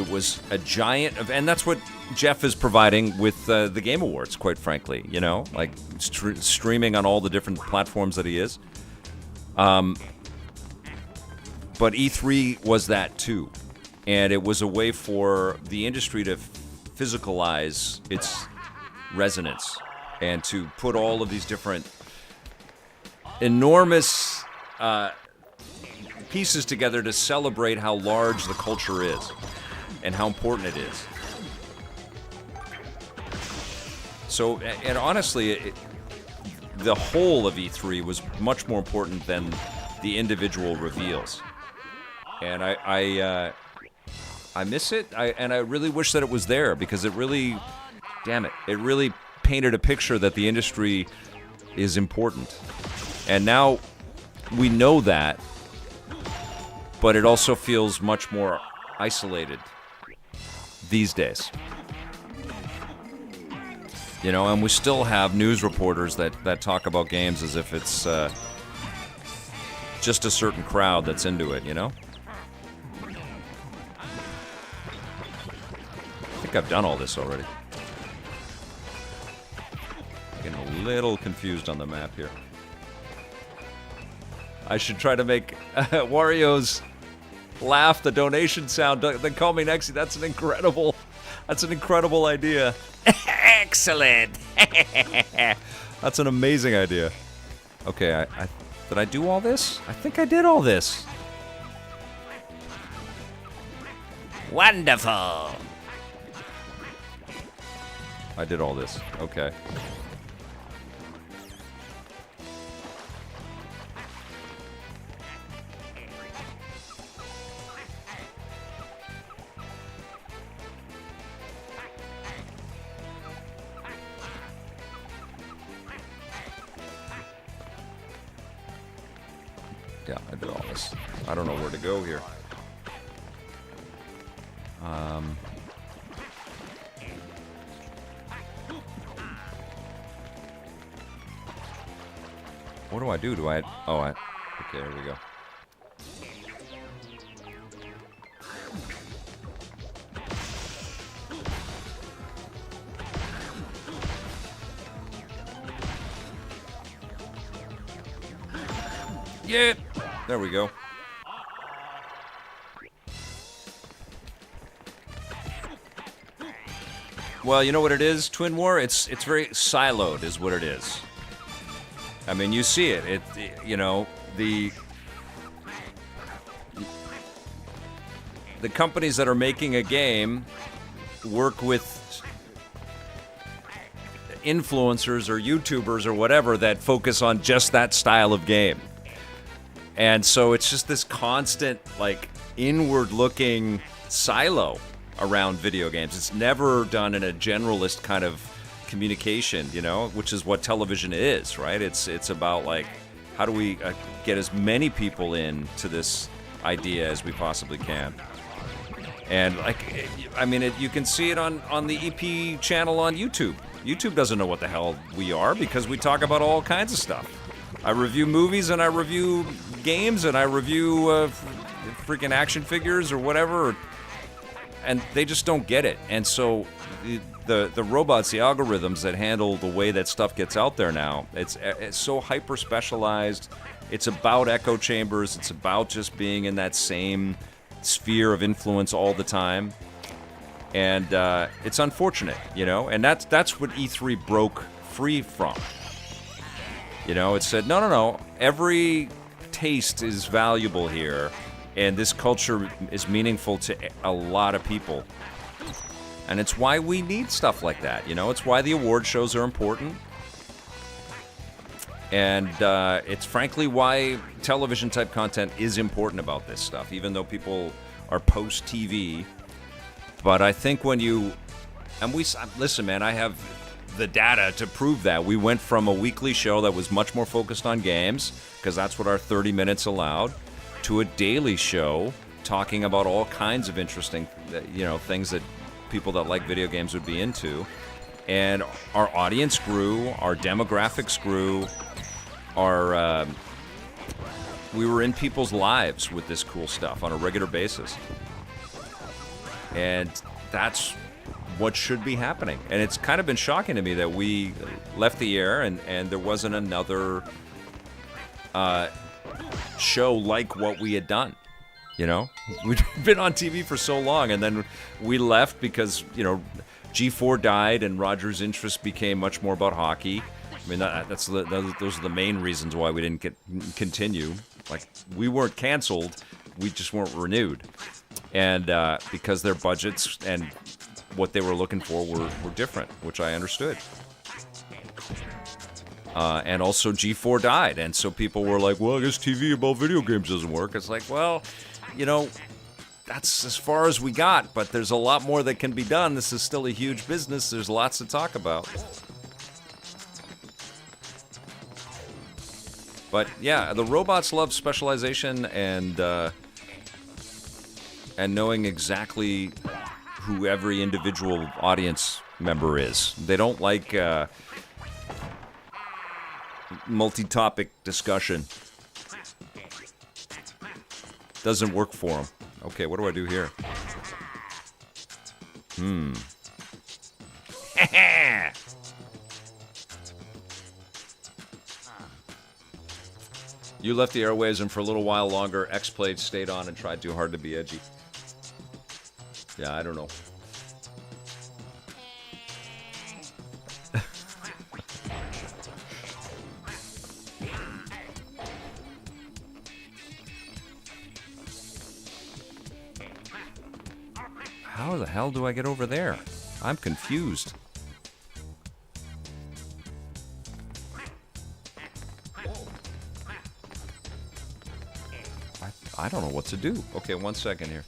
was a giant, and that's what Jeff is providing with the Game Awards, quite frankly, you know, like streaming on all the different platforms that he is. But E3 was that too, and it was a way for the industry to physicalize its resonance and to put all of these different enormous pieces together to celebrate how large the culture is and how important it is. So, and honestly, the whole of E3 was much more important than the individual reveals. And I miss it, and I really wish that it was there, because it really, damn it, it really painted a picture that the industry is important. And now we know that, but it also feels much more isolated these days. You know, and we still have news reporters that talk about games as if it's just a certain crowd that's into it, you know? I think I've done all this already. Getting a little confused on the map here. I should try to make Wario's laugh the donation sound. Then call me Nexie. That's an incredible idea. Excellent. That's an amazing idea. Okay, did I do all this? I think I did all this. Wonderful. I did all this. Okay. Yeah, I did all this. I don't know where to go here. What do I do? Okay, here we go. Yeah, there we go. Well, you know what it is, Twin War? It's very siloed, is what it is. I mean, you see it. You know, the companies that are making a game work with influencers or YouTubers or whatever that focus on just that style of game. And so it's just this constant, like, inward-looking silo around video games. It's never done in a generalist kind of communication, you know, which is what television is, right? It's about, like, how do we get as many people in to this idea as we possibly can. And, like, I mean, you can see it on the EP channel on YouTube. YouTube doesn't know what the hell we are because we talk about all kinds of stuff. I review movies and I review games and I review freaking action figures or whatever, and they just don't get it. And so the robots, the algorithms that handle the way that stuff gets out there now, it's so hyper specialized. It's about echo chambers. It's about just being in that same sphere of influence all the time, and it's unfortunate, you know. And that's what E3 broke free from. You know, it said, no, every taste is valuable here, and this culture is meaningful to a lot of people. And it's why we need stuff like that, you know? It's why the award shows are important. And it's frankly why television-type content is important about this stuff, even though people are post-TV. But I think when you... And listen, man, I have the data to prove that. We went from a weekly show that was much more focused on games, because that's what our 30 minutes allowed, to a daily show talking about all kinds of interesting, things that people that like video games would be into. And our audience grew, our demographics grew, we were in people's lives with this cool stuff on a regular basis. And that's what should be happening. And it's kind of been shocking to me that we left the air and there wasn't another show like what we had done. We'd been on TV for so long, and then we left because, G4 died and Roger's interest became much more about hockey. I mean, those are the main reasons why we didn't continue. Like, we weren't canceled, we just weren't renewed. And because their budgets and what they were looking for were different, which I understood. And also G4 died, and so people were like, well, I guess TV about video games doesn't work. It's like, well, that's as far as we got, but there's a lot more that can be done. This is still a huge business. There's lots to talk about. But yeah, the robots love specialization and knowing exactly who every individual audience member is. They don't like multi-topic discussion. Doesn't work for them. Okay, what do I do here? You left the airwaves, and for a little while longer, X Played stayed on and tried too hard to be edgy. Yeah, I don't know. How the hell do I get over there? I'm confused. I don't know what to do. Okay, 1 second here.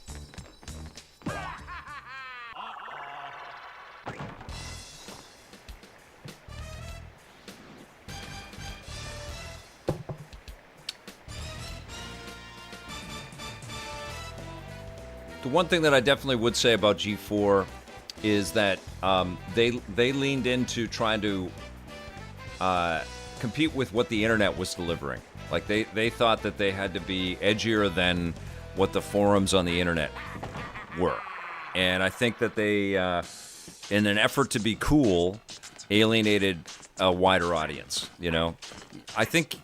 The one thing that I definitely would say about G4 is that they leaned into trying to compete with what the internet was delivering. Like, they thought that they had to be edgier than what the forums on the internet were. And I think that they, in an effort to be cool, alienated a wider audience, I think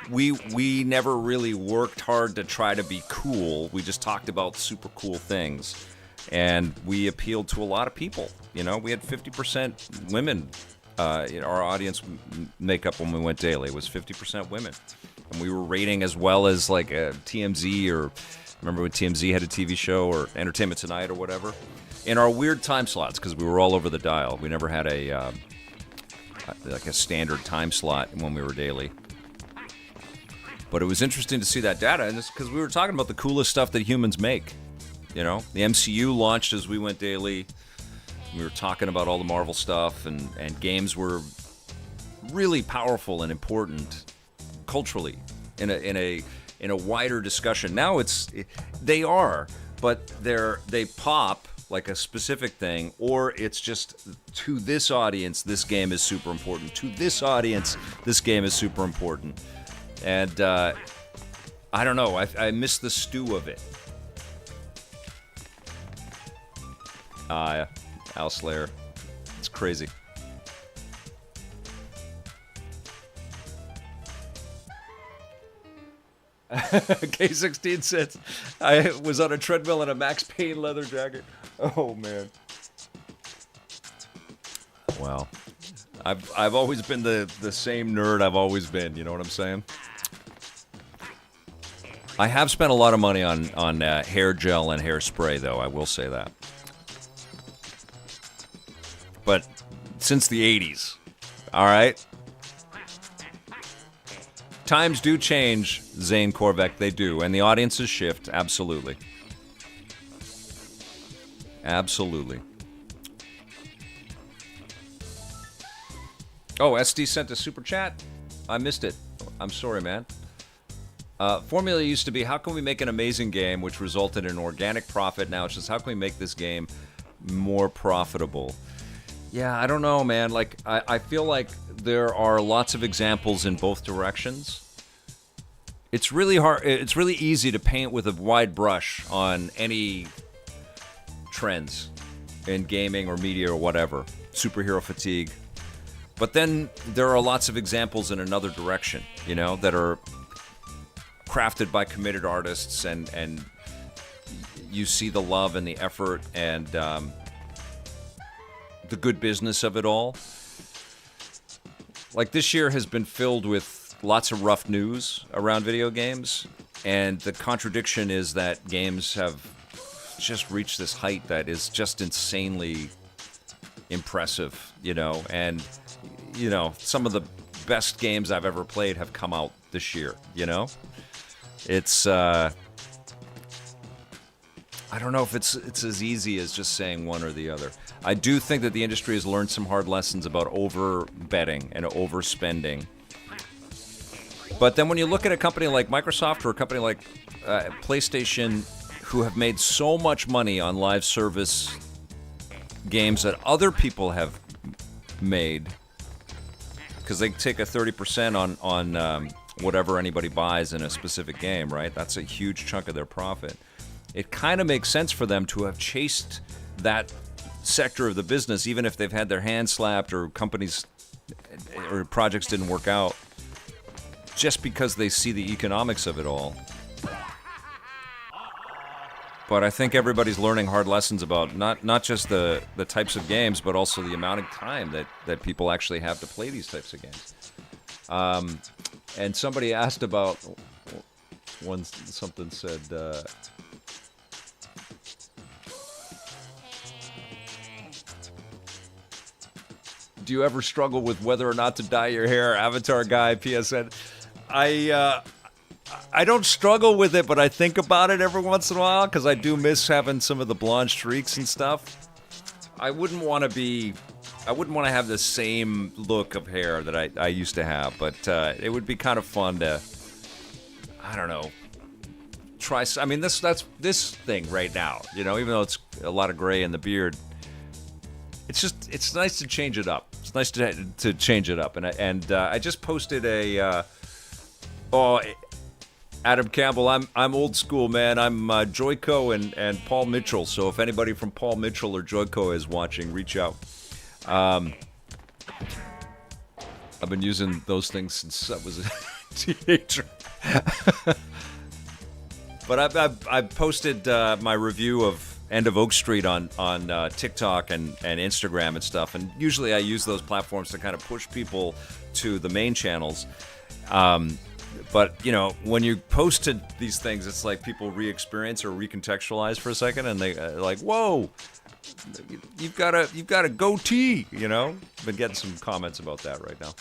we never really worked hard to try to be cool. We just talked about super cool things. And we appealed to a lot of people. We had 50% women. Our audience makeup when we went daily was 50% women. And we were rating as well as like a TMZ, or remember when TMZ had a TV show, or Entertainment Tonight or whatever, in our weird time slots, because we were all over the dial. We never had a standard time slot when we were daily. But it was interesting to see that data, and it's because we were talking about the coolest stuff that humans make. The MCU launched as we went daily. We were talking about all the Marvel stuff, and games were really powerful and important culturally in a wider discussion. Now they are, but they pop like a specific thing, or it's just, to this audience this game is super important. To this audience this game is super important. And I don't know, I miss the stew of it. Yeah. Al Slayer. It's crazy. K16 says, I was on a treadmill in a Max Payne leather jacket. Oh, man. Well, I've always been the same nerd I've always been, you know what I'm saying? I have spent a lot of money on hair gel and hairspray, though, I will say that. But since the 80s, all right? Times do change, Zane Korvek, they do. And the audiences shift, absolutely. Absolutely. Oh, SD sent a super chat? I missed it. I'm sorry, man. Formula used to be, how can we make an amazing game, which resulted in organic profit. Now it's just, how can we make this game more profitable? Yeah, I don't know, man. Like, I feel like there are lots of examples in both directions. It's really hard. It's really easy to paint with a wide brush on any trends in gaming or media or whatever. Superhero fatigue. But then there are lots of examples in another direction, you know, that are crafted by committed artists, and you see the love and the effort and the good business of it all. Like, this year has been filled with lots of rough news around video games, and the contradiction is that games have just reached this height that is just insanely impressive, you know, and, you know, some of the best games I've ever played have come out this year, you know? It's, I don't know if it's as easy as just saying one or the other. I do think that the industry has learned some hard lessons about over-betting and overspending. But then when you look at a company like Microsoft or a company like PlayStation, who have made so much money on live service games that other people have made, because they take a 30% on whatever anybody buys in a specific game, right? That's a huge chunk of their profit. It kind of makes sense for them to have chased that sector of the business, even if they've had their hands slapped or companies or projects didn't work out, just because they see the economics of it all. But I think everybody's learning hard lessons about not just the types of games, but also the amount of time that people actually have to play these types of games. And somebody asked about, something said, do you ever struggle with whether or not to dye your hair? Avatar guy, PSN. I don't struggle with it, but I think about it every once in a while, because I do miss having some of the blonde streaks and stuff. I wouldn't want to have the same look of hair that I used to have, but it would be kind of fun to, I don't know, try. I mean, that's this thing right now, you know, even though it's a lot of gray in the beard, it's nice to change it up. It's nice to change it up, and I just posted Adam Campbell, I'm old school, man. I'm Joyco and Paul Mitchell. So if anybody from Paul Mitchell or Joyco is watching, reach out. I've been using those things since I was a teenager. But I posted my review of End of Oak Street on TikTok and Instagram and stuff. And usually I use those platforms to kind of push people to the main channels. But, you know, when you post to these things, it's like people re-experience or recontextualize for a second, and they like, whoa, you've got a goatee, you know? Been getting some comments about that right now.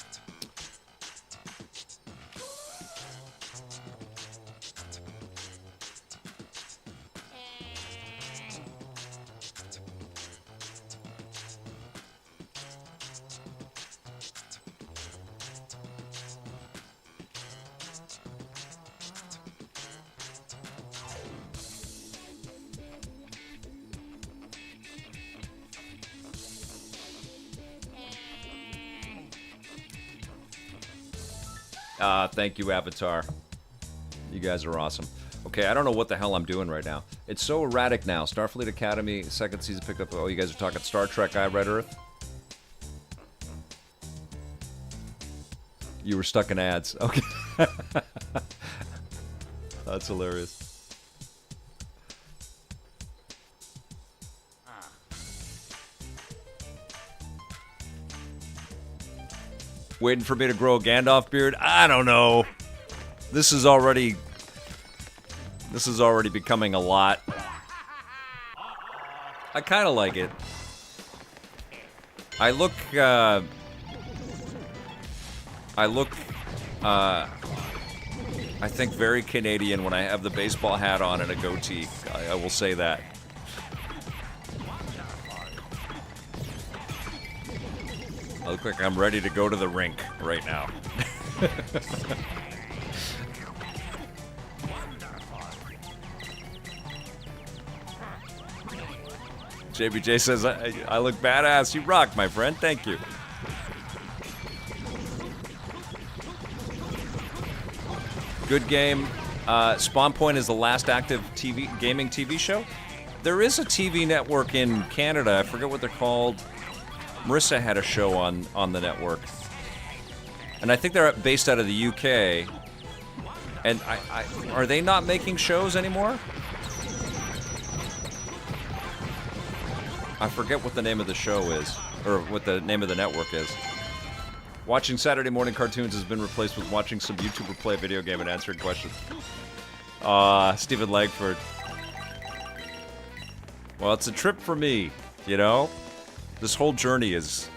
Thank you, Avatar. You guys are awesome. Okay, I don't know what the hell I'm doing right now. It's so erratic now. Starfleet Academy, second season picked up. Oh, you guys are talking Star Trek, I Red Earth? You were stuck in ads. Okay. That's hilarious. Waiting for me to grow a Gandalf beard? I don't know. This is already becoming a lot. I kind of like it. I look I think very Canadian when I have the baseball hat on and a goatee. I will say that. I look like I'm ready to go to the rink right now. JBJ says, I look badass. You rock, my friend. Thank you. Good game. Spawn Point is the last active gaming TV show. There is a TV network in Canada. I forget what they're called. Marissa had a show on the network. And I think they're based out of the UK. And are they not making shows anymore? I forget what the name of the show is, or what the name of the network is. Watching Saturday morning cartoons has been replaced with watching some YouTuber play a video game and answering questions. Stephen Langford. Well, it's a trip for me, you know? This whole journey is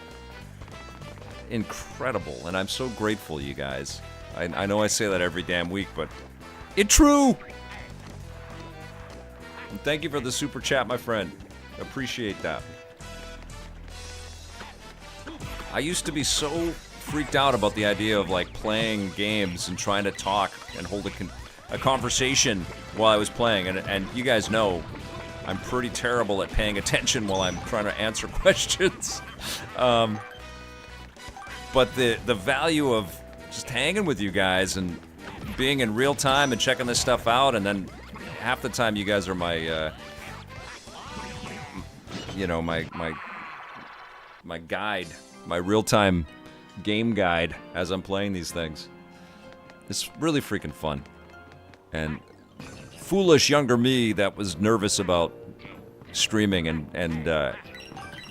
incredible, and I'm so grateful, you guys. I know I say that every damn week, but it's true! And thank you for the super chat, my friend. Appreciate that. I used to be so freaked out about the idea of like playing games and trying to talk and hold a conversation while I was playing, and you guys know I'm pretty terrible at paying attention while I'm trying to answer questions. But the value of just hanging with you guys and being in real time and checking this stuff out, and then half the time you guys are my my guide, my real-time game guide as I'm playing these things. It's really freaking fun. And foolish younger me that was nervous about streaming and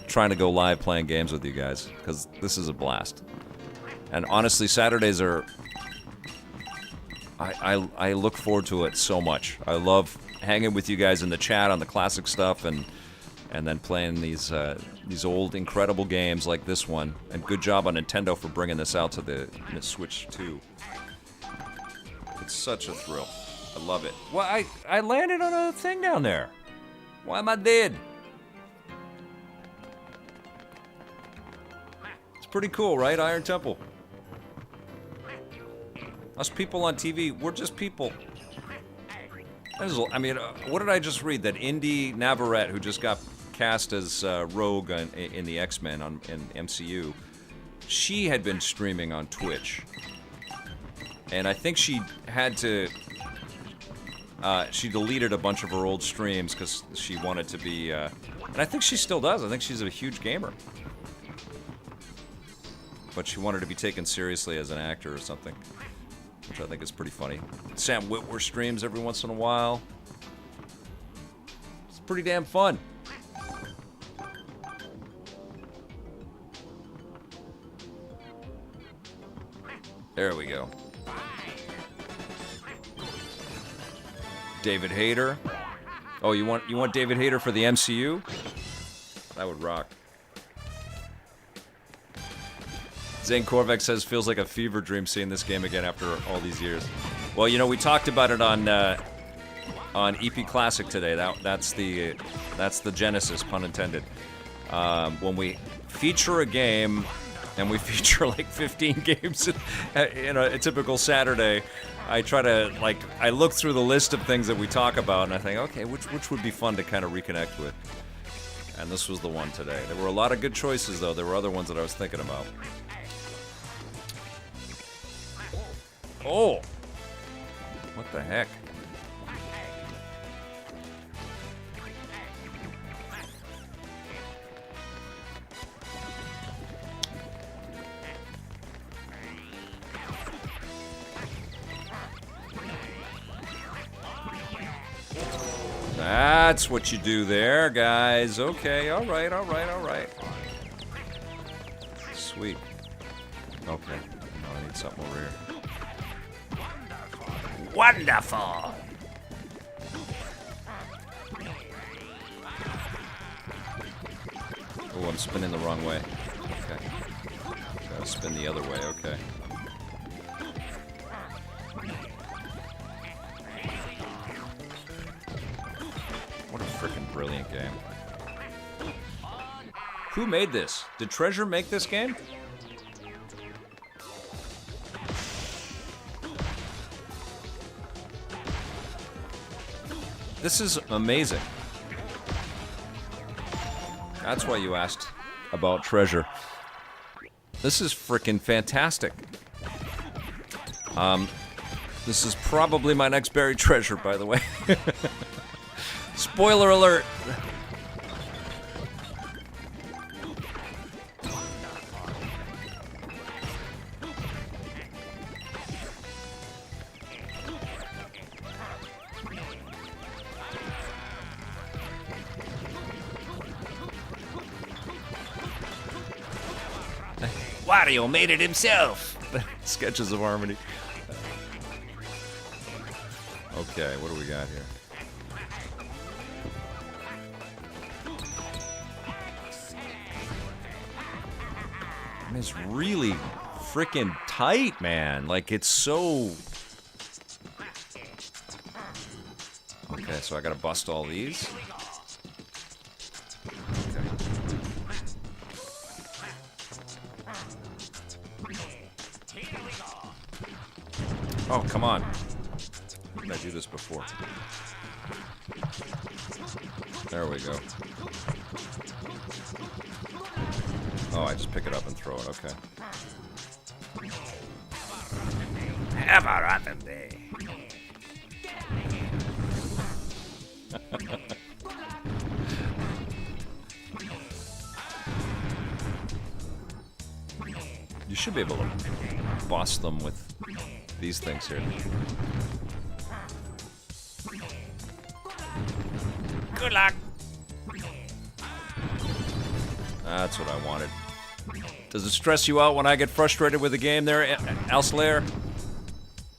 trying to go live playing games with you guys, because this is a blast. And honestly, Saturdays are... I look forward to it so much. I love hanging with you guys in the chat on the classic stuff, and then playing these old incredible games like this one. And good job on Nintendo for bringing this out to the Switch 2. It's such a thrill. I love it. Well, I landed on a thing down there. Why am I dead? It's pretty cool, right, Iron Temple? Us people on TV, we're just people. I mean, what did I just read? That Indy Navarrete, who just got cast as Rogue in the X-Men in MCU, she had been streaming on Twitch. And I think she had to... she deleted a bunch of her old streams because she wanted to be... and I think she still does. I think she's a huge gamer. But she wanted to be taken seriously as an actor or something, which I think is pretty funny. Sam Witwer streams every once in a while. It's pretty damn fun. There we go. David Hayter. Oh, you want David Hayter for the MCU? That would rock. Zane Korvac says, feels like a fever dream seeing this game again after all these years. Well, you know, we talked about it on EP Classic today. That's the genesis, pun intended. When we feature a game, and we feature like 15 games in a typical Saturday, I try to, like, I look through the list of things that we talk about, and I think, okay, which would be fun to kind of reconnect with? And this was the one today. There were a lot of good choices, though. There were other ones that I was thinking about. Oh! What the heck? That's what you do there, guys. Okay, all right. Sweet. Okay. No, I need something over here. Wonderful! Oh, I'm spinning the wrong way. Okay. Gotta spin the other way, okay. brilliant game. Who made this? Did Treasure make this game? This is amazing. That's why you asked about Treasure. This is freaking fantastic. This is probably my next buried treasure, by the way. Spoiler alert. Wario made it himself. Sketches of Harmony. Okay, what do we got here? I mean, it's really freaking tight, man. Like, it's so... Okay, so I gotta bust all these. Oh, come on. Did I do this before? There we go. Oh, I just pick it up and throw it. Okay. Have a rotten day. You should be able to boss them with these things here. Good luck. That's what I wanted. Does it stress you out when I get frustrated with a game there, Alslayer?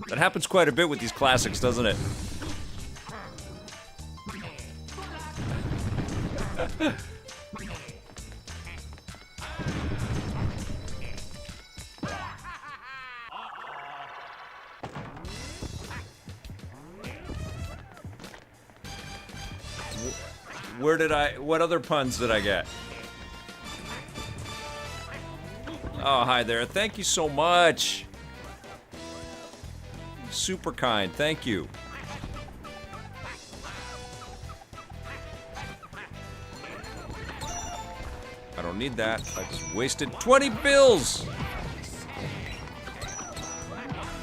That happens quite a bit with these classics, doesn't it? What other puns did I get? Oh, hi there. Thank you so much. Super kind. Thank you. I don't need that. I just wasted 20 bills.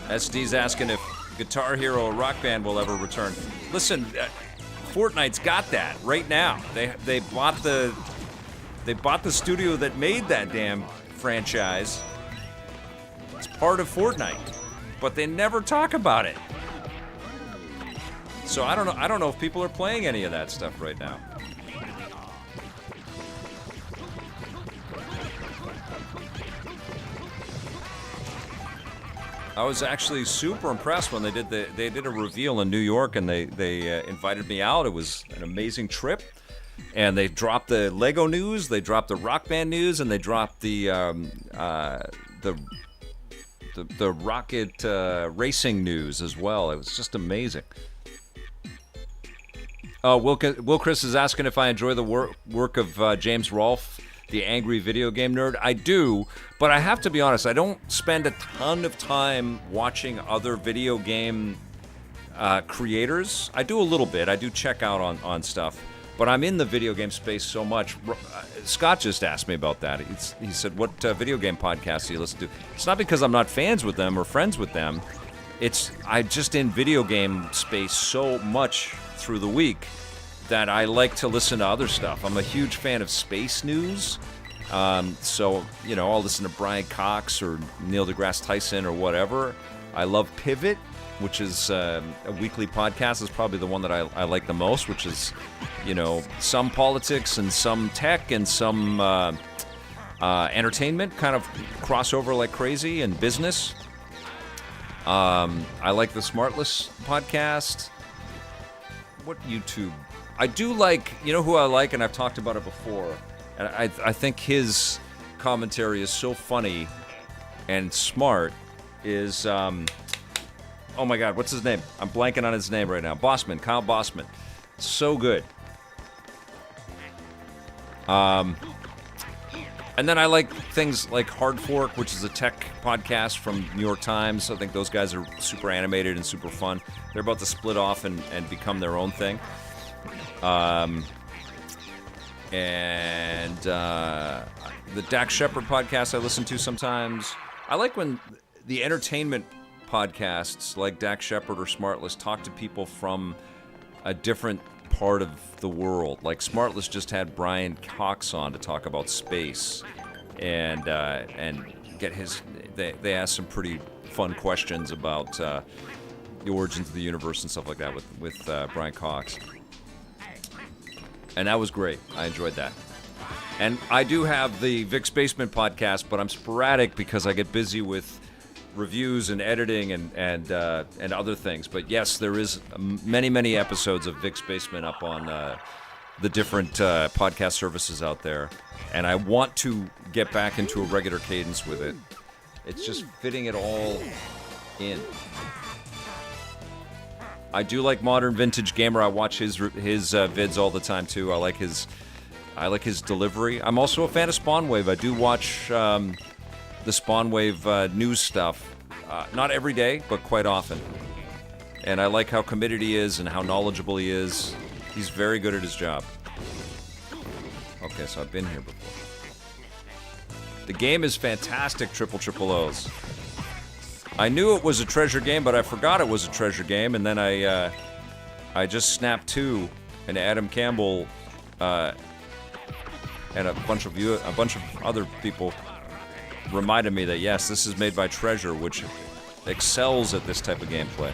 SD's asking if Guitar Hero Rock Band will ever return. Listen, Fortnite's got that right now. They bought the studio that made that damn franchise. It's part of Fortnite, but they never talk about it. So I don't know if people are playing any of that stuff right now. I was actually super impressed when they did a reveal in New York, and they invited me out. It was an amazing trip, and they dropped the Lego news, they dropped the Rock Band news, and they dropped the rocket racing news as well. It was just amazing. Will Chris is asking if I enjoy the work of James Rolfe, the angry video game nerd. I do, but I have to be honest, I don't spend a ton of time watching other video game creators. I do a little bit. I do check out on stuff, but I'm in the video game space so much. Scott just asked me about that. He said, what video game podcasts do you listen to? It's not because I'm not fans with them or friends with them. I'm just in video game space so much through the week that I like to listen to other stuff. I'm a huge fan of space news. So, I'll listen to Brian Cox or Neil deGrasse Tyson or whatever. I love Pivot, which is a weekly podcast. Is probably the one that I like the most, which is, some politics and some tech and some entertainment, kind of crossover like crazy, and business. I like the Smartless podcast. What YouTube? I do like, who I like, and I've talked about it before, and I think his commentary is so funny and smart, is, oh my God, what's his name? I'm blanking on his name right now. Kyle Bossman. So good. And then I like things like Hard Fork, which is a tech podcast from New York Times. I think those guys are super animated and super fun. They're about to split off and become their own thing. And the Dax Shepard podcast I listen to sometimes. I like when the entertainment podcasts like Dax Shepard or Smartless talk to people from a different part of the world. Like Smartless just had Brian Cox on to talk about space, and get his. They asked some pretty fun questions about the origins of the universe and stuff like that with Brian Cox, and that was great. I enjoyed that. And I do have the Vic's Basement podcast, but I'm sporadic because I get busy with reviews and editing and other things. But yes, there is many episodes of Vic's Basement up on the different podcast services out there, and I want to get back into a regular cadence with it. It's just fitting it all in. I do like Modern Vintage Gamer. I watch his vids all the time too. I like his delivery. I'm also a fan of Spawnwave. I do watch the Spawnwave news stuff. Not every day, but quite often. And I like how committed he is and how knowledgeable he is. He's very good at his job. Okay, so I've been here before. The game is fantastic, Triple O's. I knew it was a treasure game, but I forgot it was a treasure game, and then I just snapped to, and Adam Campbell and a bunch of other people reminded me that yes, this is made by Treasure, which excels at this type of gameplay.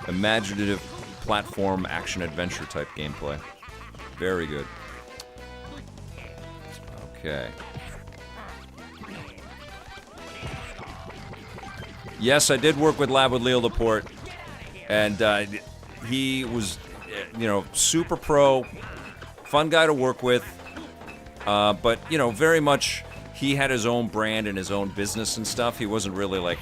Imaginative platform action adventure type gameplay. Very good. Okay. Yes, I did work with Leo Laporte, and he was, super pro, fun guy to work with, but, very much he had his own brand and his own business and stuff. He wasn't really, like,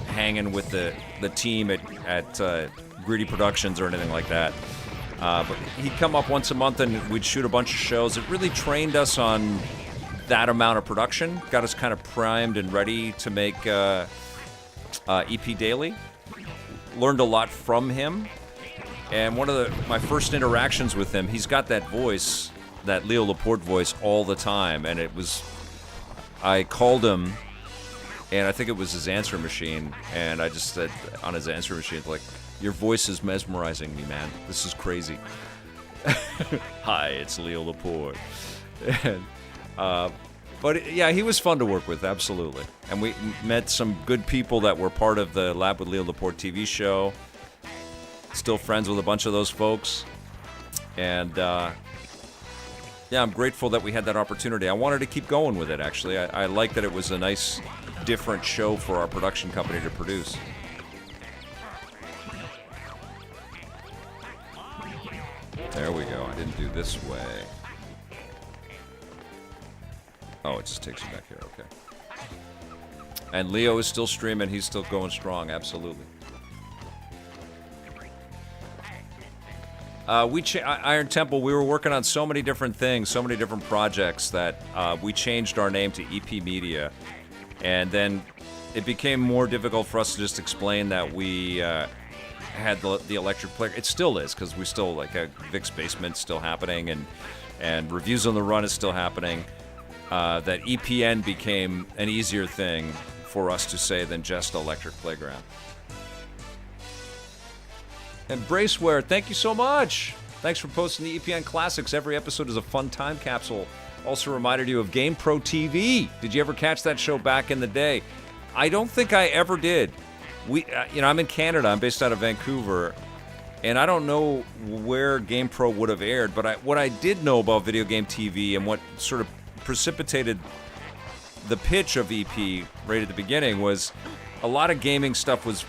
hanging with the team at Greedy Productions or anything like that. But he'd come up once a month and we'd shoot a bunch of shows. It really trained us on that amount of production, got us kind of primed and ready to make EP Daily. Learned a lot from him, and one of my first interactions with him, he's got that voice, that Leo Laporte voice all the time, and I called him, and I think it was his answer machine, and I just said on his answer machine, like, your voice is mesmerizing me, man. This is crazy. Hi, it's Leo Laporte. But yeah, he was fun to work with, absolutely. And we met some good people that were part of the Lab with Leo Laporte TV show. Still friends with a bunch of those folks. And yeah, I'm grateful that we had that opportunity. I wanted to keep going with it, actually. I like that it was a nice, different show for our production company to produce. There we go. I didn't do this way. Oh, it just takes you back here. Okay. And Leo is still streaming. He's still going strong. Absolutely. Iron Temple, we were working on so many different things, so many different projects that we changed our name to EP Media. And then it became more difficult for us to just explain that we had the electric player. It still is, because we still, like, Vic's Basement still happening, and Reviews on the Run is still happening. That EPN became an easier thing for us to say than just Electric Playground. And Braceware, thank you so much. Thanks for posting the EPN Classics. Every episode is a fun time capsule. Also reminded you of GamePro TV. Did you ever catch that show back in the day? I don't think I ever did. I'm in Canada. I'm based out of Vancouver. And I don't know where GamePro would have aired, but what I did know about video game TV and what sort of precipitated the pitch of EP right at the beginning was a lot of gaming stuff was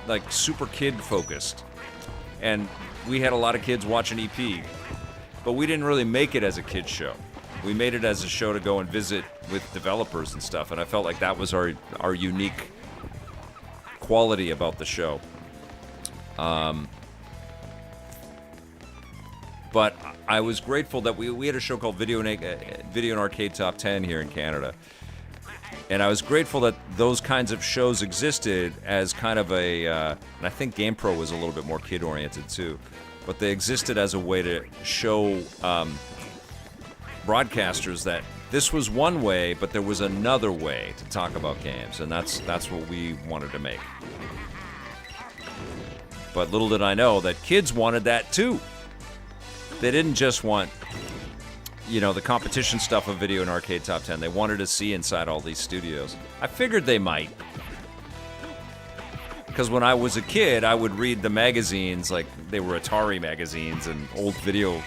like super kid focused, and we had a lot of kids watching EP, but we didn't really make it as a kid show. We made it as a show to go and visit with developers and stuff, and I felt like that was our unique quality about the show. But I was grateful that we had a show called Video and Arcade Top 10 here in Canada. And I was grateful that those kinds of shows existed as kind of a, and I think GamePro was a little bit more kid-oriented too, but they existed as a way to show broadcasters that this was one way, but there was another way to talk about games, and that's what we wanted to make. But little did I know that kids wanted that too. They didn't just want, you know, the competition stuff of Video and Arcade Top 10. They wanted to see inside all these studios. I figured they might. Because when I was a kid, I would read the magazines, like they were Atari magazines and old video,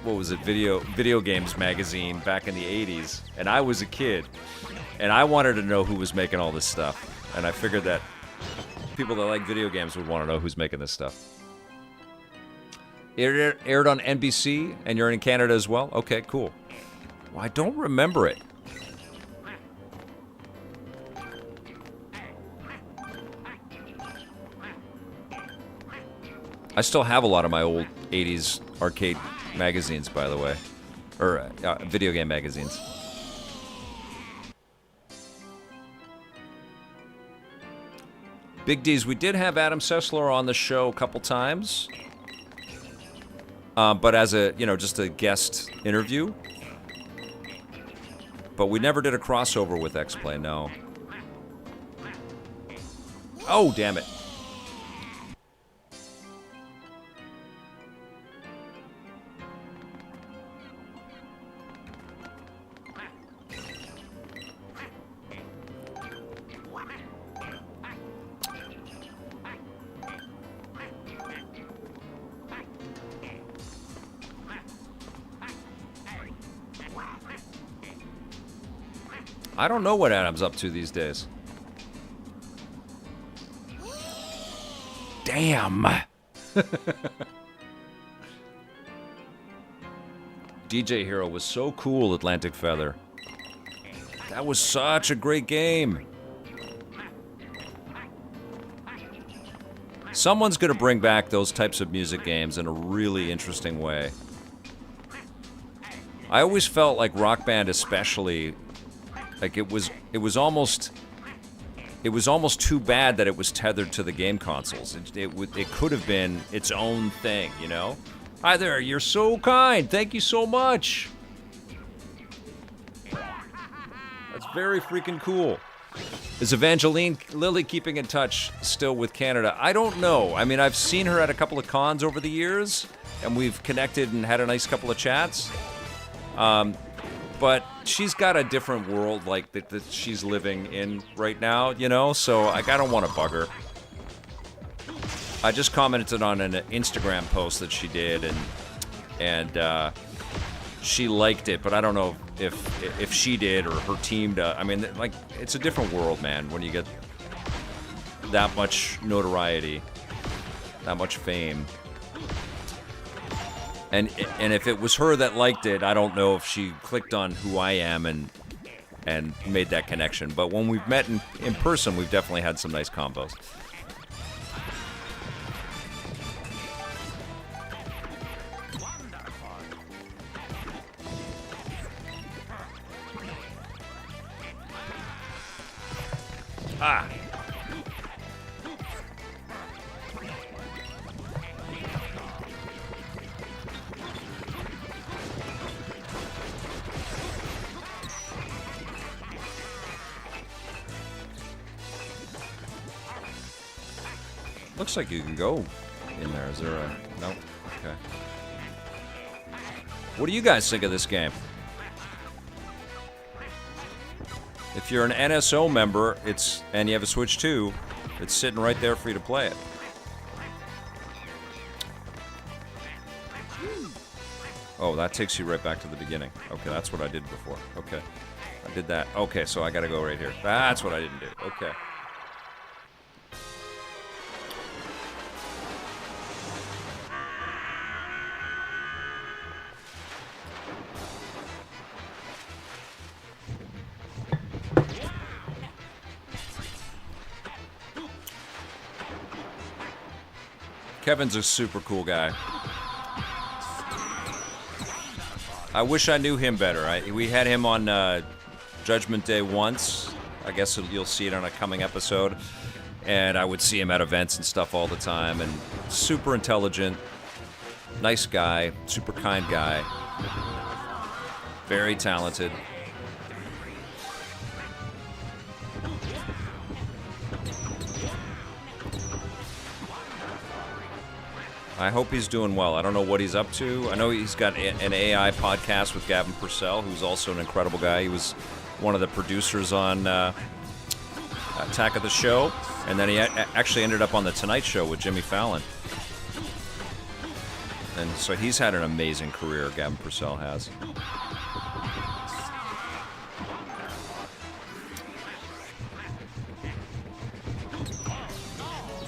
what was it, video games magazine back in the 80s. And I was a kid. And I wanted to know who was making all this stuff. And I figured that people that like video games would want to know who's making this stuff. It aired on NBC, and you're in Canada as well? Okay, cool. Well, I don't remember it. I still have a lot of my old 80s arcade magazines, by the way. Or video game magazines. Big D's, we did have Adam Sessler on the show a couple times. But as a, you know, just a guest interview. But we never did a crossover with X-Play, no. Oh, damn it. I don't know what Adam's up to these days. Damn. DJ Hero was so cool, Atlantic Feather. That was such a great game. Someone's going to bring back those types of music games in a really interesting way. I always felt like Rock Band especially, like it was almost too bad that it was tethered to the game consoles. It could have been its own thing, you know? Hi there, you're so kind. Thank you so much. That's very freaking cool. Is Evangeline Lilly keeping in touch still with Canada? I don't know. I mean, I've seen her at a couple of cons over the years, and we've connected and had a nice couple of chats. But she's got a different world like that she's living in right now, you know? So I don't want to bug her. I just commented on an Instagram post that she did, and she liked it, but I don't know if she did or her team does. I mean, like, it's a different world, man, when you get that much notoriety, that much fame. And if it was her that liked it, I don't know if she clicked on who I am and made that connection. But when we've met in person, we've definitely had some nice combos. Ah. Looks like you can go in there. Is there a... No? Okay. What do you guys think of this game? If you're an NSO member, and you have a Switch 2, it's sitting right there for you to play it. Oh, that takes you right back to the beginning. Okay, that's what I did before. Okay. I did that. Okay, so I gotta go right here. That's what I didn't do. Okay. Kevin's a super cool guy. I wish I knew him better. We had him on Judgment Day once. I guess you'll see it on a coming episode. And I would see him at events and stuff all the time. And super intelligent, nice guy, super kind guy, very talented. I hope he's doing well. I don't know what he's up to. I know he's got an AI podcast with Gavin Purcell, who's also an incredible guy. He was one of the producers on Attack of the Show, and then he actually ended up on The Tonight Show with Jimmy Fallon. And so he's had an amazing career, Gavin Purcell has.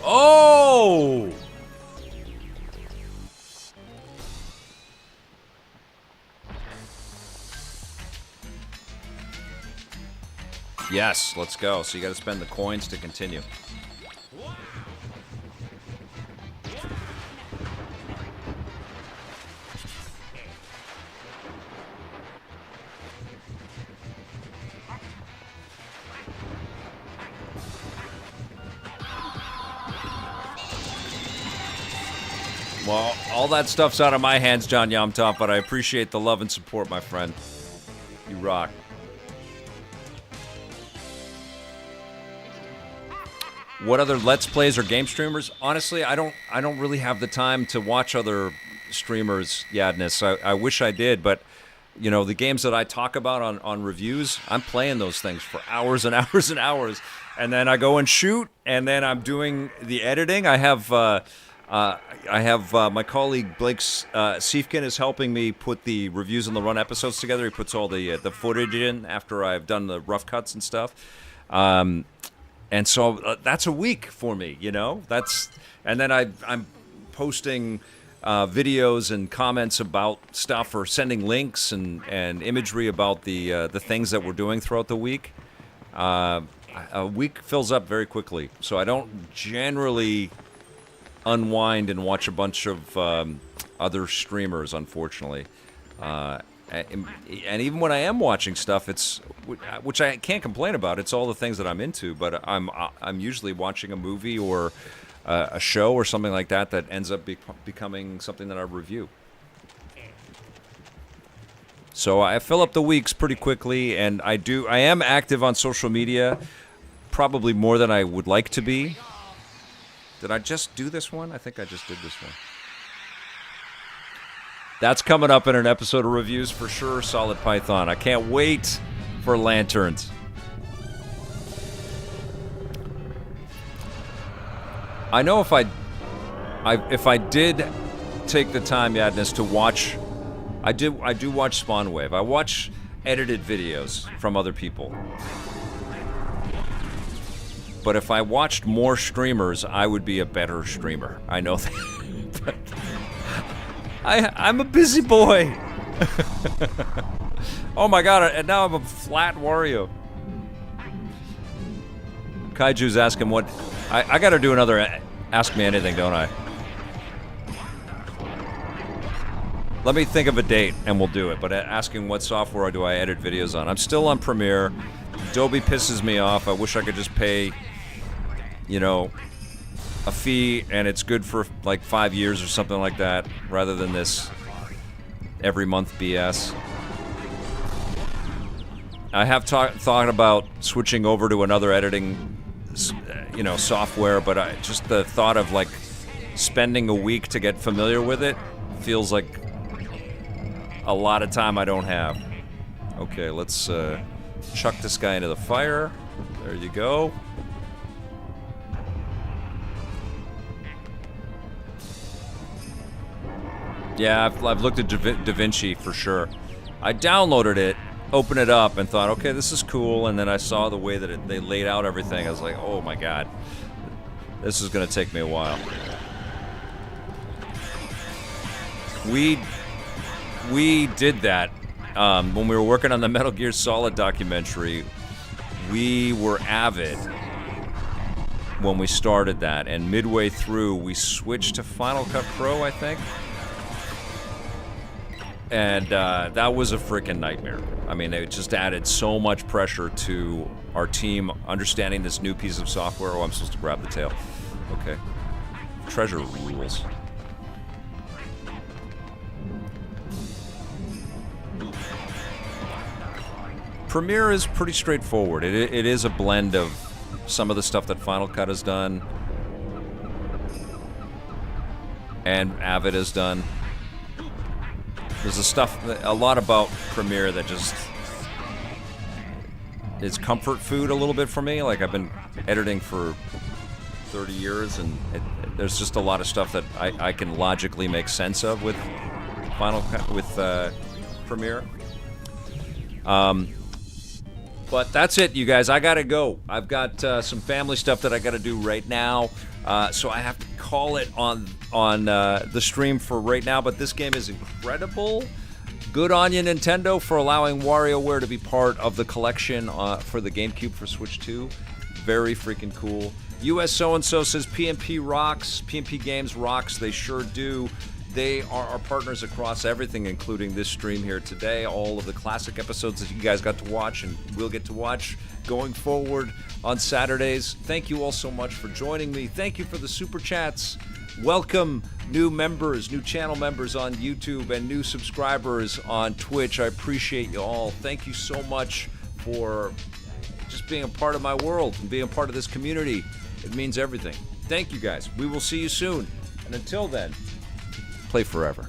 Oh! Yes, let's go. So you got to spend the coins to continue. Well, all that stuff's out of my hands, John Yomtop, but I appreciate the love and support, my friend. You rock. What other Let's Plays or game streamers? Honestly, I don't really have the time to watch other streamers, Yadness. I wish I did, but you know, the games that I talk about on reviews, I'm playing those things for hours and hours and hours, and then I go and shoot, and then I'm doing the editing. I have my colleague Blake Siefkin is helping me put the reviews on the Run episodes together. He puts all the footage in after I've done the rough cuts and stuff. And so that's a week for me, you know. And then I'm posting videos and comments about stuff, or sending links and imagery about the things that we're doing throughout the week. A week fills up very quickly, so I don't generally unwind and watch a bunch of other streamers, unfortunately. And even when I am watching stuff, which I can't complain about. It's all the things that I'm into, but I'm usually watching a movie or a show or something like that ends up becoming something that I review. So I fill up the weeks pretty quickly, and I am active on social media, probably more than I would like to be. Did I just do this one? I think I just did this one. That's coming up in an episode of reviews for sure, Solid Python. I can't wait for Lanterns. I know if I did take the time, Yadness, to watch, I do watch Spawnwave. I watch edited videos from other people. But if I watched more streamers, I would be a better streamer. I know that. But I'm a busy boy. Oh my god, and now I'm a flat Wario. Kaiju's asking what... I gotta do another Ask Me Anything, don't I? Let me think of a date and we'll do it, but asking what software do I edit videos on. I'm still on Premiere. Adobe pisses me off. I wish I could just pay, you know, a fee, and it's good for like 5 years or something like that, rather than this every month BS. I have thought about switching over to another editing, you know, software, but just the thought of like spending a week to get familiar with it feels like a lot of time I don't have. Okay, let's chuck this guy into the fire. There you go. Yeah, I've looked at DaVinci for sure. I downloaded it, opened it up, and thought, okay, this is cool. And then I saw the way that they laid out everything. I was like, oh my god, this is going to take me a while. We did that when we were working on the Metal Gear Solid documentary. We were avid when we started that, and midway through we switched to Final Cut Pro, I think. And that was a freaking nightmare. I mean, it just added so much pressure to our team understanding this new piece of software. Oh, I'm supposed to grab the tail. Okay. Treasure rules. Premiere is pretty straightforward. It is a blend of some of the stuff that Final Cut has done and Avid has done. There's a lot about Premiere that just is comfort food a little bit for me. Like, I've been editing for 30 years, and there's just a lot of stuff that I can logically make sense of with Premiere. But that's it, you guys. I gotta go. I've got some family stuff that I gotta do right now, so I have to call it on the stream for right now. But this game is incredible. Good on you, Nintendo, for allowing WarioWare to be part of the collection for the GameCube for Switch 2. Very freaking cool. US So-and-so says PNP rocks. PNP Games rocks. They sure do. They are our partners across everything, including this stream here today. All of the classic episodes that you guys got to watch and will get to watch going forward on Saturdays. Thank you all so much for joining me. Thank you for the super chats. Welcome new members, new channel members on YouTube, and new subscribers on Twitch. I appreciate you all. Thank you so much for just being a part of my world and being a part of this community. It means everything. Thank you guys. We will see you soon. And until then, play forever.